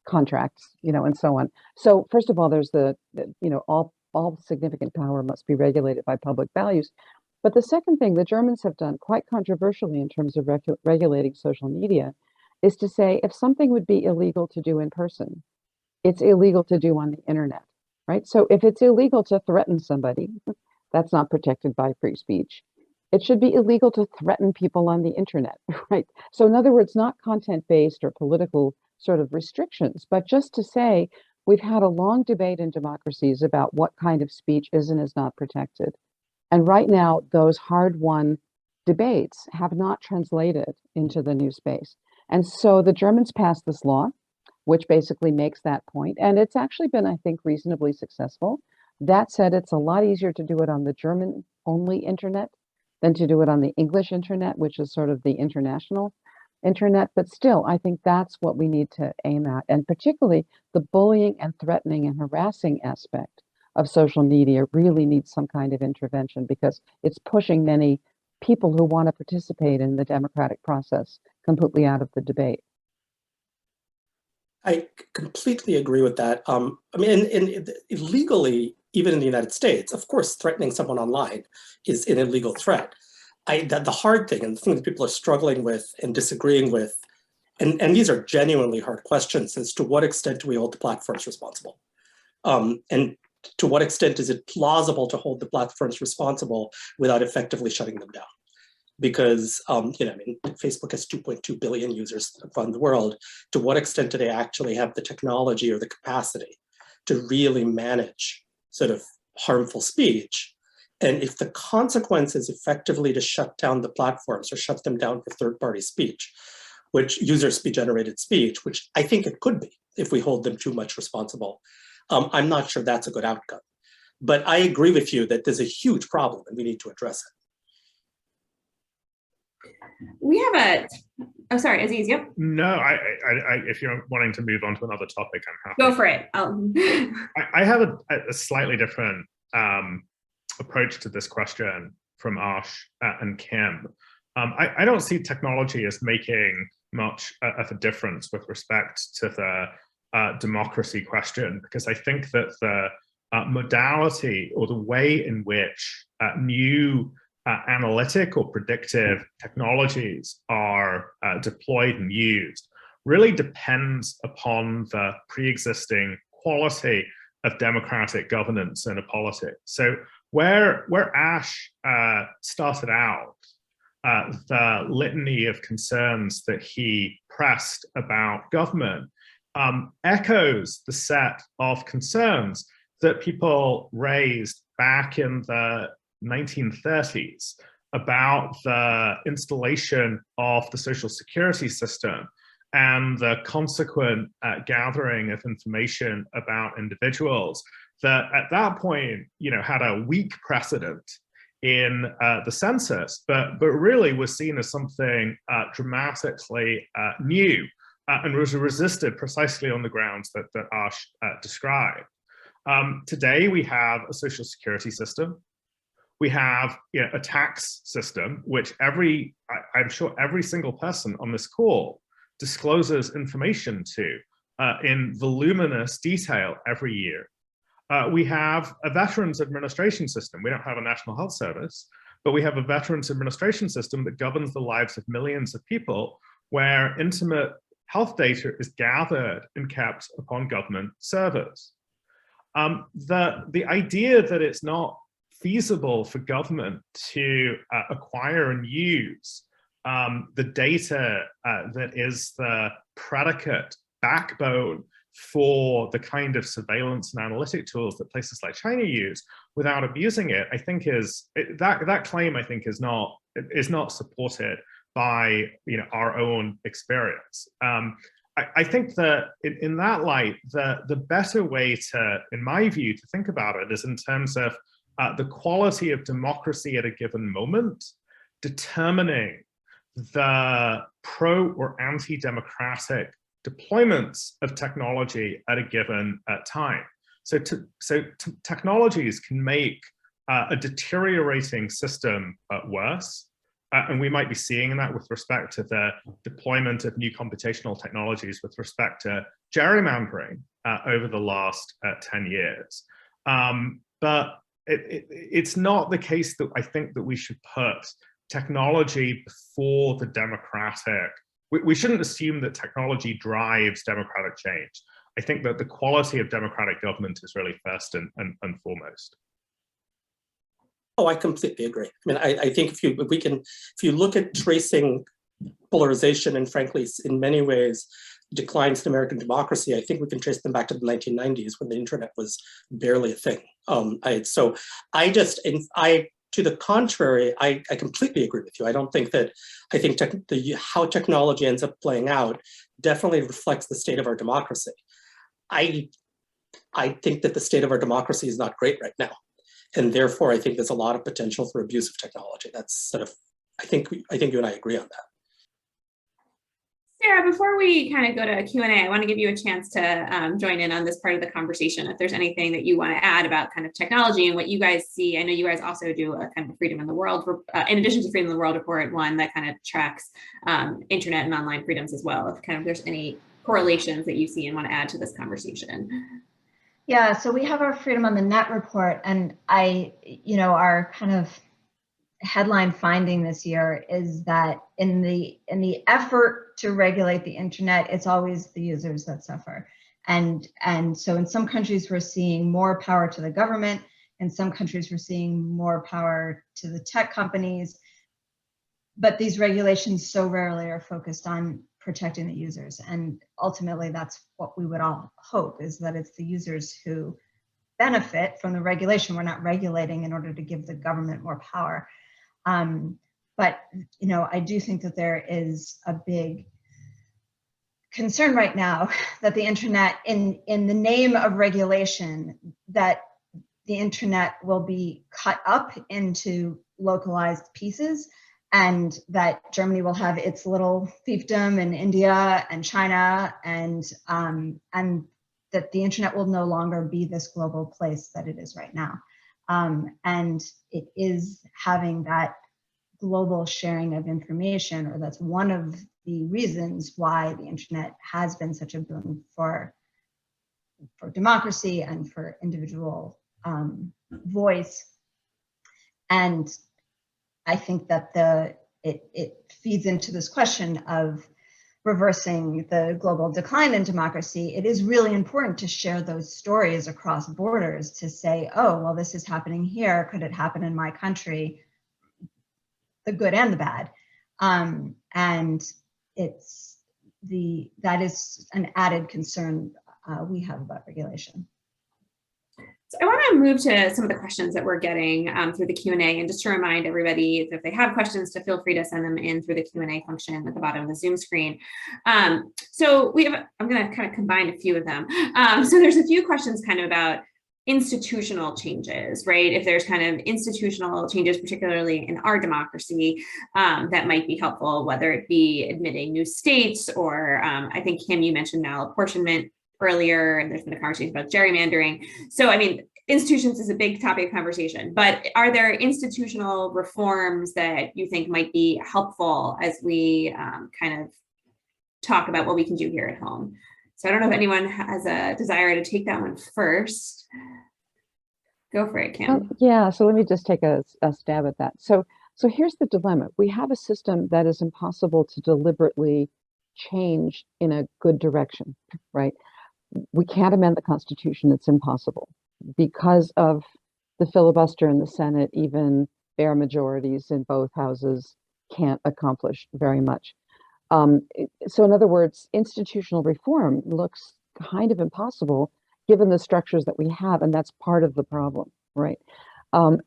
contracts, you know, and so on. So first of all, there's you know, all significant power must be regulated by public values. But the second thing the Germans have done quite controversially in terms of regulating social media is to say if something would be illegal to do in person, it's illegal to do on the internet, right? So if it's illegal to threaten somebody, that's not protected by free speech. It should be illegal to threaten people on the internet, right? So in other words, not content-based or political sort of restrictions, but just to say we've had a long debate in democracies about what kind of speech is and is not protected. And right now, those hard-won debates have not translated into the new space. And so the Germans passed this law, which basically makes that point. And it's actually been, I think, reasonably successful. That said, it's a lot easier to do it on the German-only internet than to do it on the English internet, which is sort of the international internet. But still, I think that's what we need to aim at. And particularly the bullying and threatening and harassing aspect of social media really needs some kind of intervention because it's pushing many people who want to participate in the democratic process completely out of the debate. I completely agree with that. I mean, legally, even in the United States, of course, threatening someone online is an illegal threat. The hard thing and the thing that people are struggling with and disagreeing with, and these are genuinely hard questions, is to what extent do we hold the platforms responsible? And to what extent is it plausible to hold the platforms responsible without effectively shutting them down? Because, you know, I mean, Facebook has 2.2 billion users around the world. To what extent do they actually have the technology or the capacity to really manage sort of harmful speech? And if the consequence is effectively to shut down the platforms or shut them down for third-party speech, which user-generated speech, which I think it could be if we hold them too much responsible, I'm not sure that's a good outcome. But I agree with you that there's a huge problem and we need to address it. We have oh, sorry, Aziz, yep. No, if you're wanting to move on to another topic, I'm happy. Go for it. I have a slightly different approach to this question from Ash and Kim. I don't see technology as making much of a difference with respect to the democracy question, because I think that the modality or the way in which new analytic or predictive technologies are deployed and used really depends upon the pre-existing quality of democratic governance in a polity. So where Ash started out, the litany of concerns that he pressed about government echoes the set of concerns that people raised back in the 1930s about the installation of the social security system and the consequent gathering of information about individuals that at that point, you know, had a weak precedent in the census, but really was seen as something dramatically new and was resisted precisely on the grounds that Ash described. Today, we have a social security system. We have, you know, a tax system, which I'm sure every single person on this call discloses information to in voluminous detail every year. We have a veterans administration system. We don't have a national health service, but we have a veterans administration system that governs the lives of millions of people, where intimate health data is gathered and kept upon government servers. the idea that it's not feasible for government to acquire and use the data that is the predicate backbone for the kind of surveillance and analytic tools that places like China use without abusing it, I think that claim I think is not supported by our own experience. I think that in that light, the better way to, in my view, to think about it is in terms of the quality of democracy at a given moment, determining the pro or anti-democratic deployments of technology at a given time. So technologies can make a deteriorating system worse. And we might be seeing that with respect to the deployment of new computational technologies with respect to gerrymandering over the last 10 years. But it's not the case that I think that we should put technology before the democratic. We shouldn't assume that technology drives democratic change. I think that the quality of democratic government is really first and foremost. Oh, I completely agree. I mean, I think if you look at tracing polarization and frankly, in many ways, declines in American democracy, I think we can trace them back to the 1990s when the internet was barely a thing. To the contrary, I completely agree with you. I don't think that, how technology ends up playing out definitely reflects the state of our democracy. I think that the state of our democracy is not great right now. And therefore, I think there's a lot of potential for abuse of technology. That's sort of, I think you and I agree on that. Sarah, before we kind of go to Q&A, I want to give you a chance to join in on this part of the conversation. If there's anything that you want to add about kind of technology and what you guys see, I know you guys also do a kind of Freedom in the World, in addition to Freedom in the World report, one that kind of tracks internet and online freedoms as well. If kind of there's any correlations that you see and want to add to this conversation. Yeah, so we have our Freedom on the Net report, and our kind of headline finding this year is that in the effort to regulate the internet, it's always the users that suffer. And so in some countries, we're seeing more power to the government. In some countries, we're seeing more power to the tech companies. But these regulations so rarely are focused on protecting the users. And ultimately, that's what we would all hope, is that it's the users who benefit from the regulation. We're not regulating in order to give the government more power. But I do think that there is a big concern right now that the internet, in the name of regulation, that the internet will be cut up into localized pieces, and that Germany will have its little fiefdom, and India and China, and that the internet will no longer be this global place that it is right now. And it is having that global sharing of information, or that's one of the reasons why the internet has been such a boon for democracy and for individual voice. And I think that it feeds into this question of reversing the global decline in democracy. It is really important to share those stories across borders, to say, oh, well, this is happening here. Could it happen in my country? The good and the bad. And that is an added concern we have about regulation. So I want to move to some of the questions that we're getting through the Q&A, and just to remind everybody, if they have questions, to feel free to send them in through the Q&A function at the bottom of the Zoom screen. So I'm going to kind of combine a few of them. So there's a few questions kind of about institutional changes, right? If there's kind of institutional changes, particularly in our democracy, that might be helpful, whether it be admitting new states, or I think, Kim, you mentioned malapportionment earlier, and there's been a conversation about gerrymandering. So, I mean, institutions is a big topic of conversation, but are there institutional reforms that you think might be helpful as we kind of talk about what we can do here at home? So I don't know if anyone has a desire to take that one first. Go for it, Kim. Yeah, so let me just take a stab at that. So here's the dilemma. We have a system that is impossible to deliberately change in a good direction, right? We can't amend the Constitution, it's impossible. because of the filibuster in the Senate, even bare majorities in both houses can't accomplish very much. So in other words, institutional reform looks kind of impossible given the structures that we have, and that's part of the problem, right?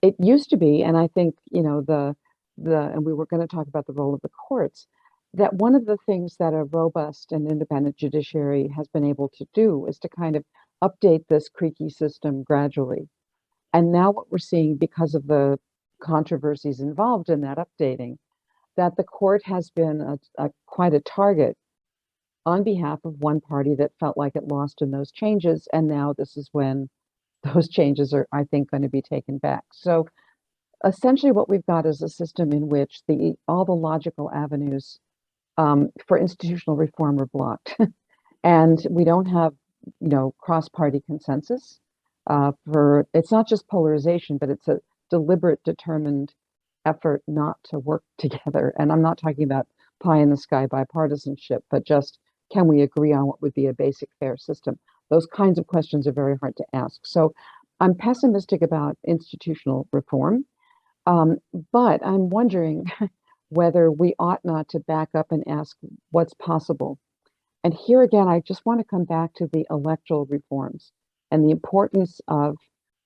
It used to be, and I think, you know, and we were going to talk about the role of the courts, that one of the things that a robust and independent judiciary has been able to do is to kind of update this creaky system gradually. And now what we're seeing, because of the controversies involved in that updating, that the court has been quite a target on behalf of one party that felt like it lost in those changes. And now this is when those changes are, I think, going to be taken back. So essentially what we've got is a system in which all the logical avenues for institutional reform are blocked. And we don't have, you know, cross-party consensus it's not just polarization, but it's a deliberate, determined effort not to work together. And I'm not talking about pie in the sky bipartisanship, but just can we agree on what would be a basic fair system? Those kinds of questions are very hard to ask. So I'm pessimistic about institutional reform, but I'm wondering whether we ought not to back up and ask what's possible. And here again, I just want to come back to the electoral reforms and the importance of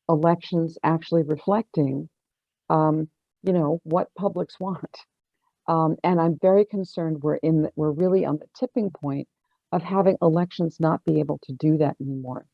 elections actually reflecting, you know, what publics want. And I'm very concerned we're really on the tipping point of having elections not be able to do that anymore.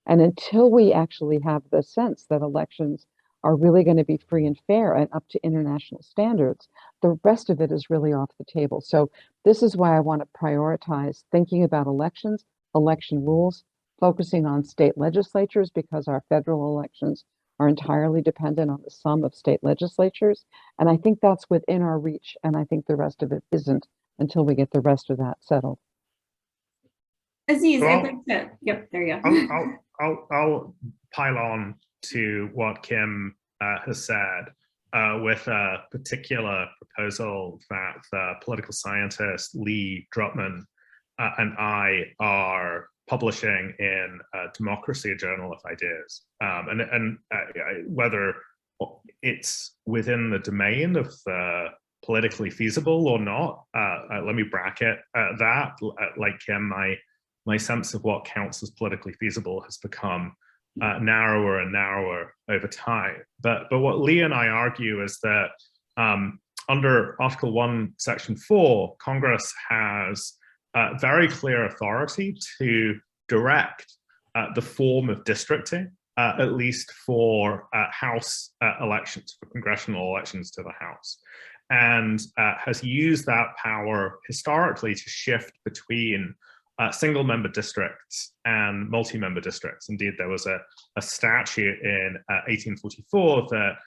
And until we actually have the sense that elections are really going to be free and fair and up to international standards, the rest of it is really off the table. So this is why I want to prioritize thinking about elections, election rules, focusing on state legislatures, because our federal elections are entirely dependent on the sum of state legislatures. And I think that's within our reach. And I think the rest of it isn't until we get the rest of that settled. Aziz, Well, I'd like to, yep, there you go. I'll pile on to what Kim has said with a particular proposal that the political scientist Lee Drutman and I are publishing in Democracy, a Journal of Ideas. And whether it's within the domain of the politically feasible or not, let me bracket that. Like Kim, my sense of what counts as politically feasible has become narrower and narrower over time. But what Lee and I argue is that under Article 1, Section 4, Congress has very clear authority to direct the form of districting, at least for House elections, for congressional elections to the House, and has used that power historically to shift between single-member districts and multi-member districts. Indeed, there was a statute in 1844 that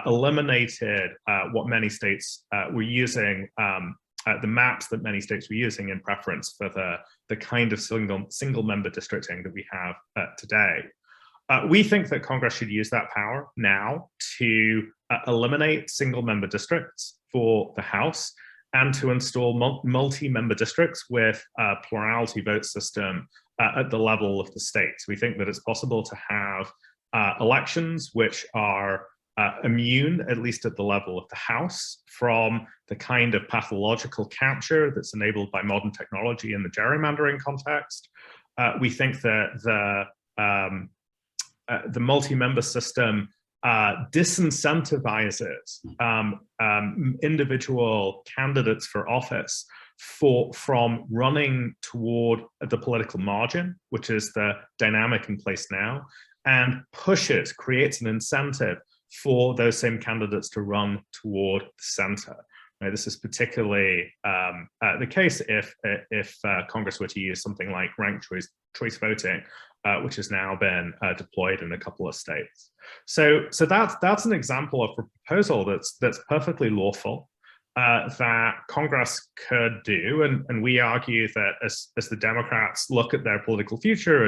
eliminated what many states were using, the maps that many states were using in preference for the kind of single-member districting that we have today. We think that Congress should use that power now to eliminate single-member districts for the House and to install multi-member districts with a plurality vote system at the level of the states. We think that it's possible to have elections which are immune, at least at the level of the House, from the kind of pathological capture that's enabled by modern technology in the gerrymandering context. We think that the multi-member system disincentivizes individual candidates for office from running toward the political margin, which is the dynamic in place now, and creates an incentive for those same candidates to run toward the center. Right, this is particularly the case if Congress were to use something like ranked choice voting, which has now been deployed in a couple of states. So that's an example of a proposal that's perfectly lawful that Congress could do, and we argue that as the Democrats look at their political future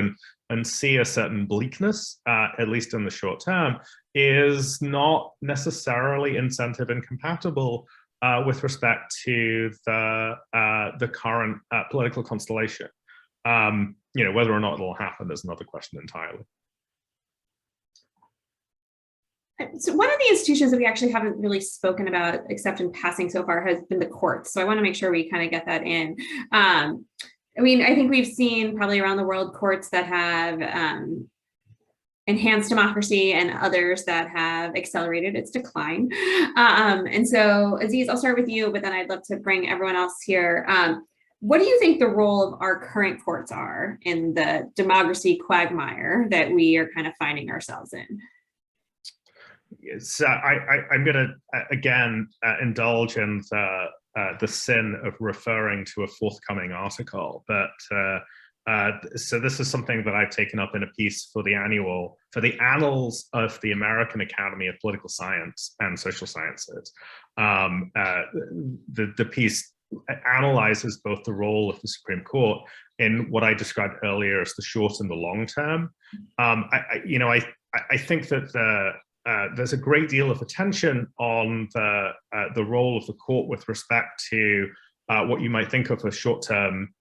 and see a certain bleakness, at least in the short term, is not necessarily incentive incompatible with respect to the current political constellation. Whether or not it'll happen is another question entirely. So one of the institutions that we actually haven't really spoken about, except in passing so far, has been the courts. So I want to make sure we kind of get that in. I mean, I think we've seen probably around the world courts that have enhanced democracy and others that have accelerated its decline. And so, Aziz, I'll start with you, but then I'd love to bring everyone else here. What do you think the role of our current courts are in the democracy quagmire that we are kind of finding ourselves in? So I'm going to again indulge in the sin of referring to a forthcoming article, but so this is something that I've taken up in a piece for the Annals of the American Academy of Political Science and Social Sciences. The piece analyzes both the role of the Supreme Court in what I described earlier as the short and the long term. I think that there's a great deal of attention on the role of the court with respect to what you might think of as short-term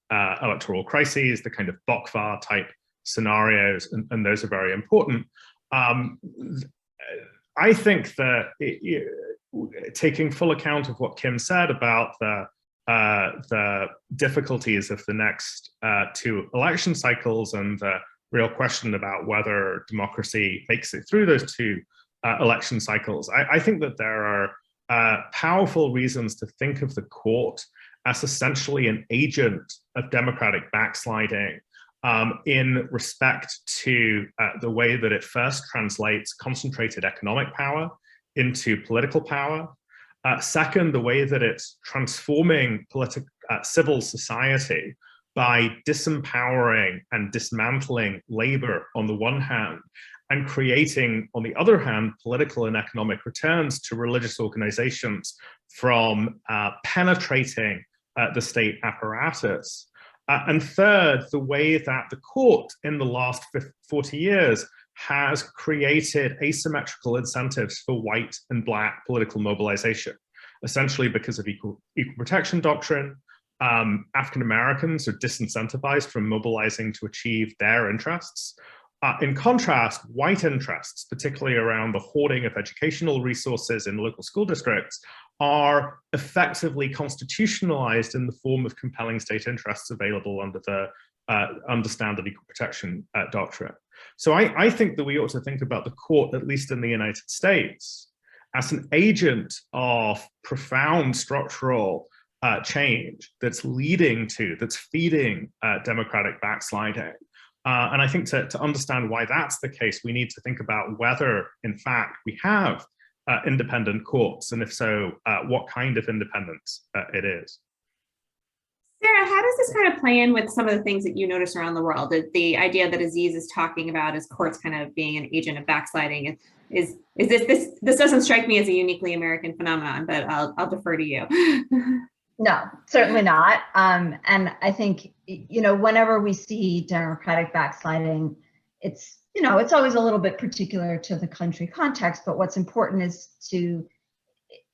electoral crises, the kind of Bokvar type scenarios, and those are very important. I think that taking full account of what Kim said about the difficulties of the next two election cycles and the real question about whether democracy makes it through those two election cycles, I think that there are powerful reasons to think of the court as essentially an agent of democratic backsliding in respect to the way that it first translates concentrated economic power into political power. Second, the way that it's transforming civil society by disempowering and dismantling labor on the one hand, and creating, on the other hand, political and economic returns to religious organizations from penetrating the state apparatus. And third, the way that the court in the last 40 years has created asymmetrical incentives for white and black political mobilization, essentially because of equal protection doctrine. African Americans are disincentivized from mobilizing to achieve their interests. In contrast, white interests, particularly around the hoarding of educational resources in local school districts, are effectively constitutionalized in the form of compelling state interests available under the standard equal protection doctrine. So I think that we ought to think about the court, at least in the United States, as an agent of profound structural change that's feeding democratic backsliding. And I think to understand why that's the case, we need to think about whether, in fact, we have independent courts, and if so, what kind of independence it is. Sarah, how does this kind of play in with some of the things that you notice around the world? The idea that Aziz is talking about as courts kind of being an agent of backsliding is this doesn't strike me as a uniquely American phenomenon, but I'll defer to you. No, certainly not. And I think, whenever we see democratic backsliding, it's always a little bit particular to the country context, but what's important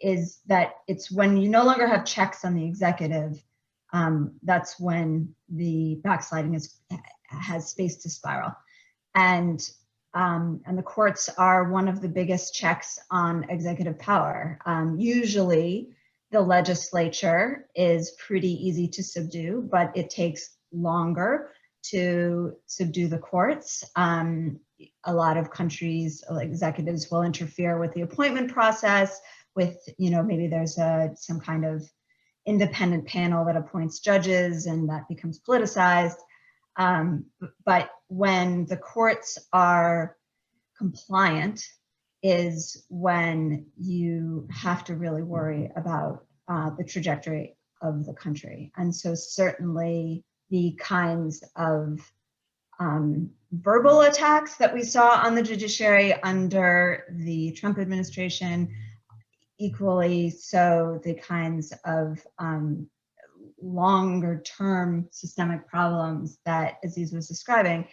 is that it's when you no longer have checks on the executive, that's when the backsliding has space to spiral. And the courts are one of the biggest checks on executive power. Usually, the legislature is pretty easy to subdue, but it takes longer to subdue the courts. A lot of countries, executives will interfere with the appointment process with, maybe there's some kind of independent panel that appoints judges and that becomes politicized. But when the courts are compliant, is when you have to really worry about the trajectory of the country. And so certainly the kinds of verbal attacks that we saw on the judiciary under the Trump administration, equally so the kinds of longer term systemic problems that Aziz was describing,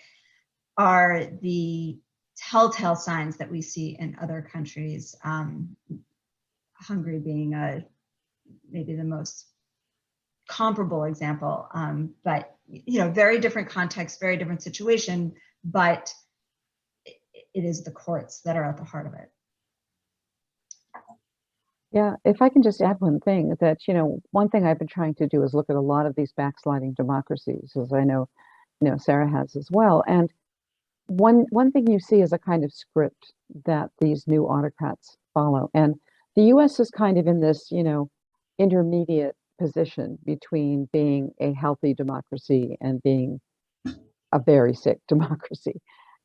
are the telltale signs that we see in other countries, Hungary being maybe the most comparable example, but very different context, very different situation, but it is the courts that are at the heart of it. Yeah, if I can just add one thing that, one thing I've been trying to do is look at a lot of these backsliding democracies, as I know, Sarah has as well. And one thing you see is a kind of script that these new autocrats follow. And the US is kind of in this, intermediate position between being a healthy democracy and being a very sick democracy.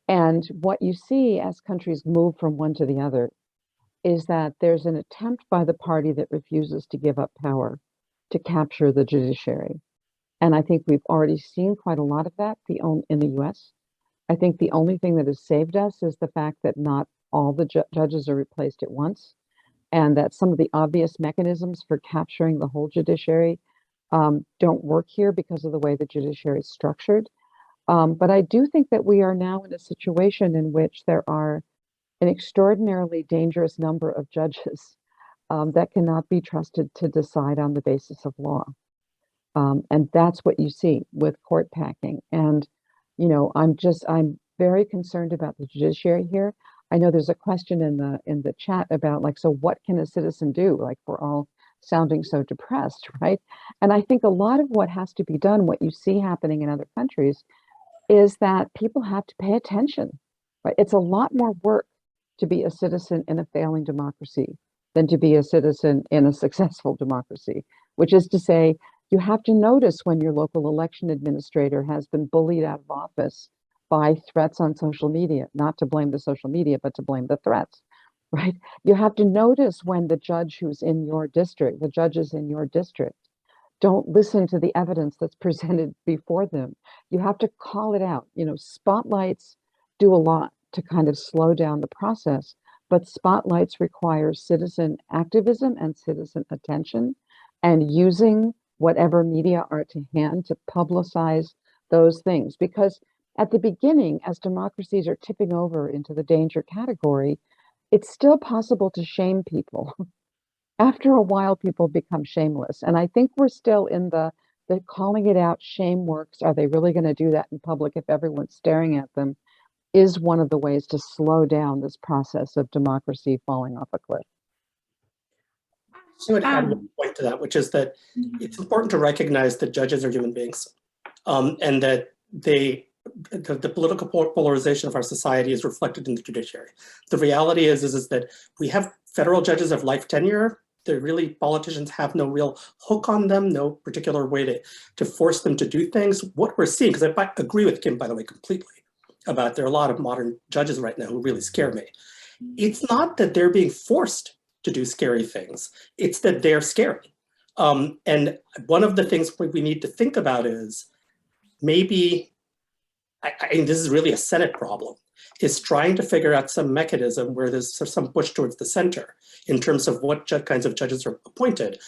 And what you see as countries move from one to the other is that there's an attempt by the party that refuses to give up power to capture the judiciary. And I think we've already seen quite a lot of that in the US. I think the only thing that has saved us is the fact that not all the judges are replaced at once, and that some of the obvious mechanisms for capturing the whole judiciary don't work here because of the way the judiciary is structured. But I do think that we are now in a situation in which there are an extraordinarily dangerous number of judges that cannot be trusted to decide on the basis of law. And that's what you see with court packing. And, I'm very concerned about the judiciary here. I know there's a question in the chat about so what can a citizen do? Like we're all sounding so depressed, right? And I think a lot of what has to be done, what you see happening in other countries, is that people have to pay attention, right? It's a lot more work to be a citizen in a failing democracy than to be a citizen in a successful democracy, which is to say, you have to notice when your local election administrator has been bullied out of office by threats on social media, not to blame the social media, but to blame the threats, right? You have to notice when the judge who's in your district, the judges in your district, don't listen to the evidence that's presented before them. You have to call it out. Spotlights do a lot to kind of slow down the process, but spotlights require citizen activism and citizen attention and using whatever media are to hand to publicize those things. Because at the beginning, as democracies are tipping over into the danger category, it's still possible to shame people. After a while, people become shameless. And I think we're still in the calling it out, shame works. Are they really going to do that in public if everyone's staring at them? Is one of the ways to slow down this process of democracy falling off a cliff. I would add one point to that, which is that it's important to recognize that judges are human beings, and that the political polarization of our society is reflected in the judiciary. The reality is that we have federal judges of life tenure. Politicians have no real hook on them, no particular way to force them to do things. What we're seeing, because I agree with Kim, by the way, completely, about there are a lot of modern judges right now who really scare me. It's not that they're being forced to do scary things. It's that they're scary. And one of the things we need to think about is maybe, and this is really a Senate problem, is trying to figure out some mechanism where there's some push towards the center in terms of what kinds of judges are appointed,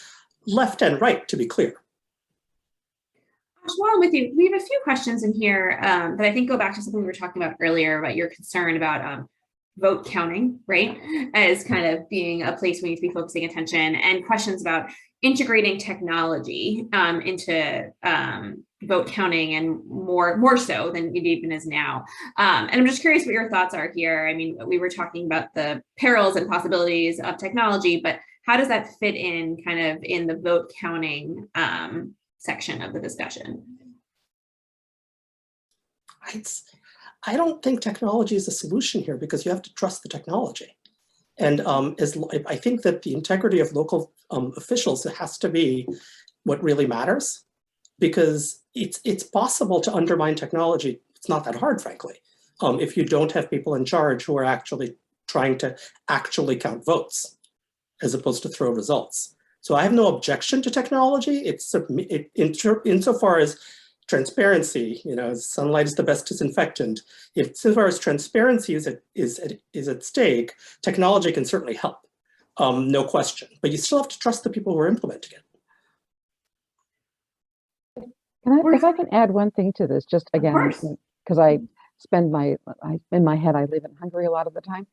left and right, to be clear. Well, I'm with you. We have a few questions in here that I think go back to something we were talking about earlier about your concern about vote counting, right, as kind of being a place we need to be focusing attention, and questions about integrating technology into vote counting, and more so than it even is now. And I'm just curious what your thoughts are here. I mean, we were talking about the perils and possibilities of technology, but how does that fit in kind of in the vote counting section of the discussion? I don't think technology is a solution here, because you have to trust the technology. And I think that the integrity of local officials has to be what really matters, because it's possible to undermine technology. It's not that hard, frankly, if you don't have people in charge who are actually trying to count votes as opposed to throw results. So I have no objection to technology. Insofar as transparency, sunlight is the best disinfectant. So far as transparency is at stake, technology can certainly help, no question. But you still have to trust the people who are implementing it. If I can add one thing to this, just again, because in my head, I live in Hungary a lot of the time.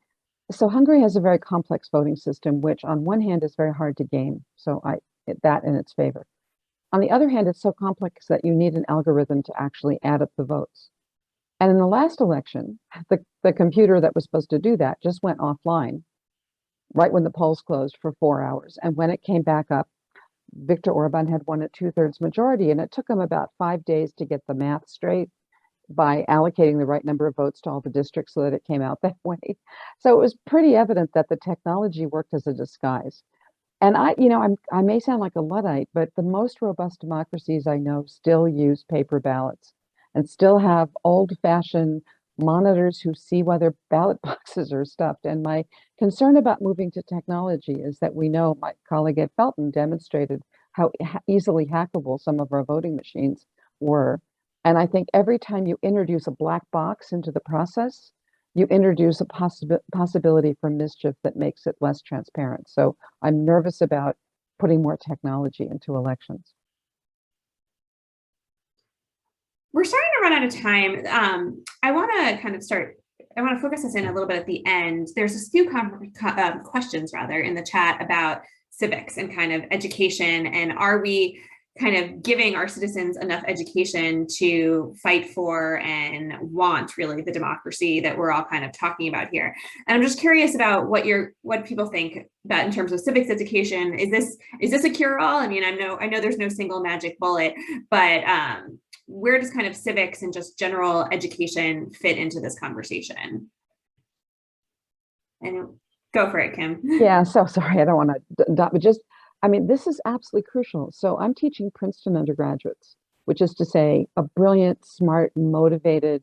So Hungary has a very complex voting system, which on one hand is very hard to game. So that in its favor. On the other hand, it's so complex that you need an algorithm to actually add up the votes. And in the last election, the computer that was supposed to do that just went offline. right when the polls closed for 4 hours. And when it came back up, Viktor Orban had won a 2/3 majority, and it took him about 5 days to get the math straight by allocating the right number of votes to all the districts so that it came out that way. So it was pretty evident that the technology worked as a disguise. And I may sound like a Luddite, but the most robust democracies I know still use paper ballots and still have old-fashioned monitors who see whether ballot boxes are stuffed. And my concern about moving to technology is that we know my colleague Ed Felton demonstrated how easily hackable some of our voting machines were. And I think every time you introduce a black box into the process, you introduce a possibility for mischief that makes it less transparent. So I'm nervous about putting more technology into elections. We're starting to run out of time. I want to focus us in a little bit at the end. There's a few questions rather in the chat about civics and kind of education, and are we kind of giving our citizens enough education to fight for and want really the democracy that we're all kind of talking about here. And I'm just curious about what people think about in terms of civics education. Is this a cure-all? I mean, I know there's no single magic bullet, but where does kind of civics and just general education fit into this conversation? And go for it, Kim. Yeah, so sorry, I don't want to, but just, I mean, this is absolutely crucial. So I'm teaching Princeton undergraduates, which is to say a brilliant, smart, motivated,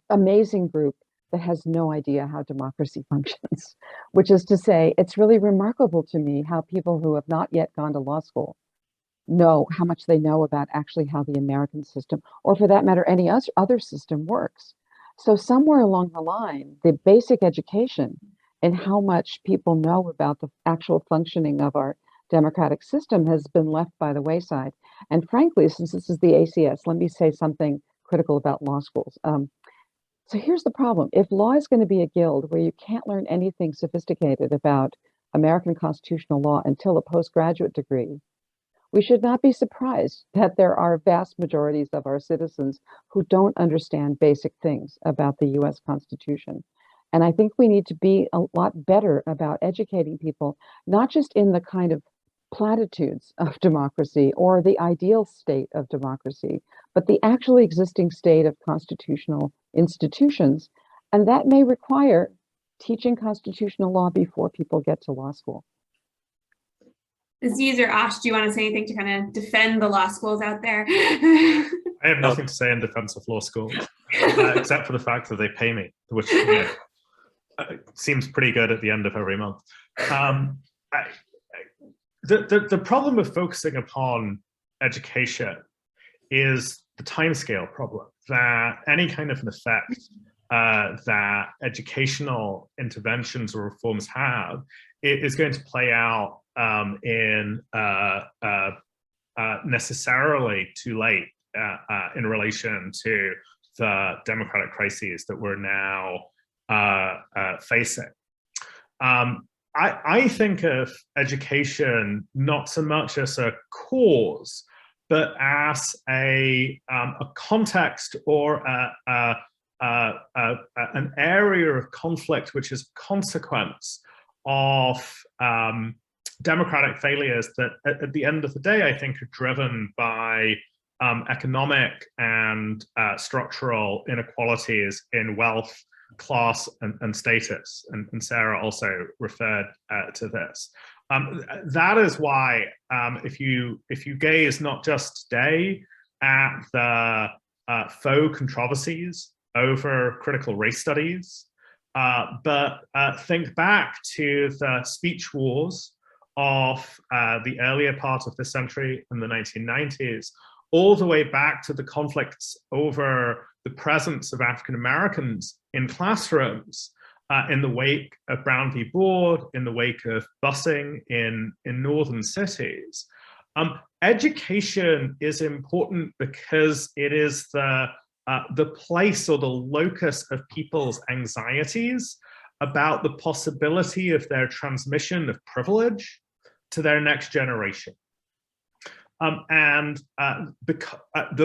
amazing group that has no idea how democracy functions, which is to say it's really remarkable to me how people who have not yet gone to law school know how much they know about actually how the American system, or for that matter, any other system works. So somewhere along the line, the basic education and how much people know about the actual functioning of our democratic system has been left by the wayside. And frankly, since this is the ACS, let me say something critical about law schools. So here's the problem. If law is going to be a guild where you can't learn anything sophisticated about American constitutional law until a postgraduate degree, we should not be surprised that there are vast majorities of our citizens who don't understand basic things about the US Constitution. And I think we need to be a lot better about educating people, not just in the kind of platitudes of democracy or the ideal state of democracy, but the actually existing state of constitutional institutions. And that may require teaching constitutional law before people get to law school. Aziz or Ash, do you want to say anything to kind of defend the law schools out there? I have nothing to say in defense of law schools, except for the fact that they pay me, which seems pretty good at the end of every month. The problem with focusing upon education is the timescale problem, that any kind of an effect that educational interventions or reforms have is going to play out in necessarily too late in relation to the democratic crises that we're now facing. I think of education not so much as a cause, but as a context or an area of conflict which is a consequence of democratic failures that at the end of the day, I think, are driven by economic and structural inequalities in wealth, class, and status. And Sarah also referred to this. That is why if you gaze not just today at the faux controversies over critical race studies, but think back to the speech wars of the earlier part of this century in the 1990s, all the way back to the conflicts over the presence of African Americans in classrooms in the wake of Brown v. Board, in the wake of busing in northern cities. Education is important because it is the place or the locus of people's anxieties about the possibility of their transmission of privilege to their next generation. The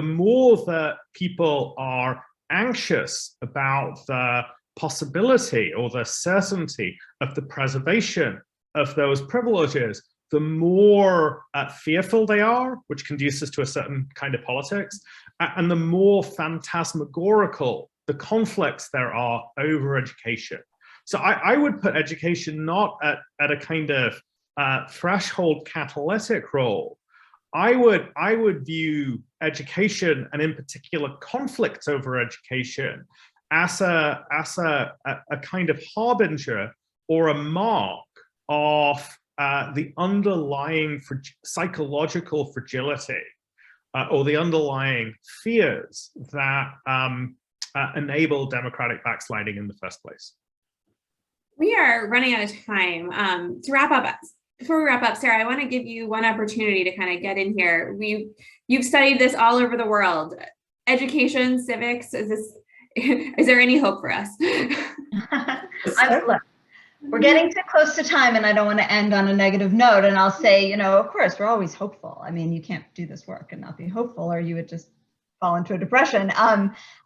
more that people are anxious about the possibility or the certainty of the preservation of those privileges, the more fearful they are, which conduces to a certain kind of politics, and the more phantasmagorical the conflicts there are over education. So I would put education not at a kind of threshold catalytic role. I would view education, and in particular conflicts over education, as a kind of harbinger or a mark of the underlying psychological fragility or the underlying fears that enable democratic backsliding in the first place. We are running out of time. To wrap up, before we wrap up, Sarah, I want to give you one opportunity to kind of get in here. You've studied this all over the world. Education, civics, is there any hope for us? Look, we're getting too close to time, and I don't want to end on a negative note. And I'll say, you know, of course, we're always hopeful. I mean, you can't do this work and not be hopeful, or you would just fall into a depression.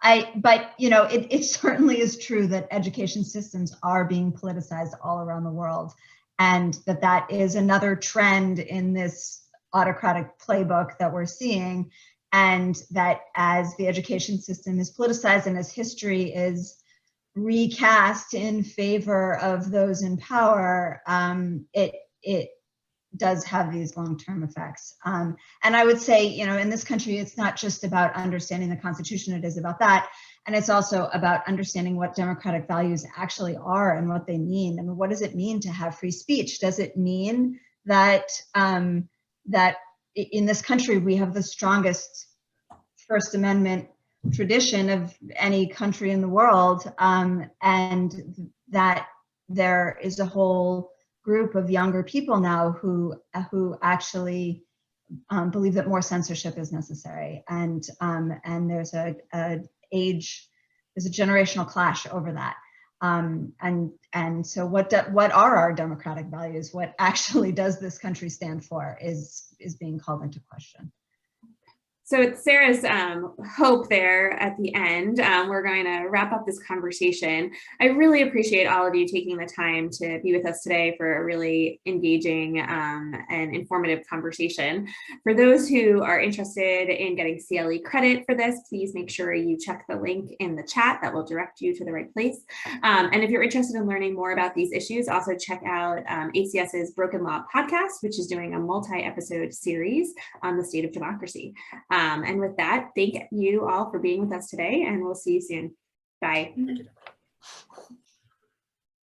But you know, it certainly is true that education systems are being politicized all around the world, and that is another trend in this autocratic playbook that we're seeing. And that as the education system is politicized and as history is recast in favor of those in power, it does have these long-term effects. And I would say, you know, in this country, it's not just about understanding the Constitution, it is about that. And it's also about understanding what democratic values actually are and what they mean. I mean, what does it mean to have free speech? Does it mean that, that in this country, we have the strongest First Amendment tradition of any country in the world, and that there is a whole group of younger people now who actually believe that more censorship is necessary, and there's a generational clash over that, and so what are our democratic values? What actually does this country stand for is being called into question. So it's Sarah's hope there at the end. We're going to wrap up this conversation. I really appreciate all of you taking the time to be with us today for a really engaging and informative conversation. For those who are interested in getting CLE credit for this, please make sure you check the link in the chat. That will direct you to the right place. And if you're interested in learning more about these issues, also check out ACS's Broken Law podcast, which is doing a multi-episode series on the state of democracy. And with that, thank you all for being with us today, and we'll see you soon. Bye. Thank you.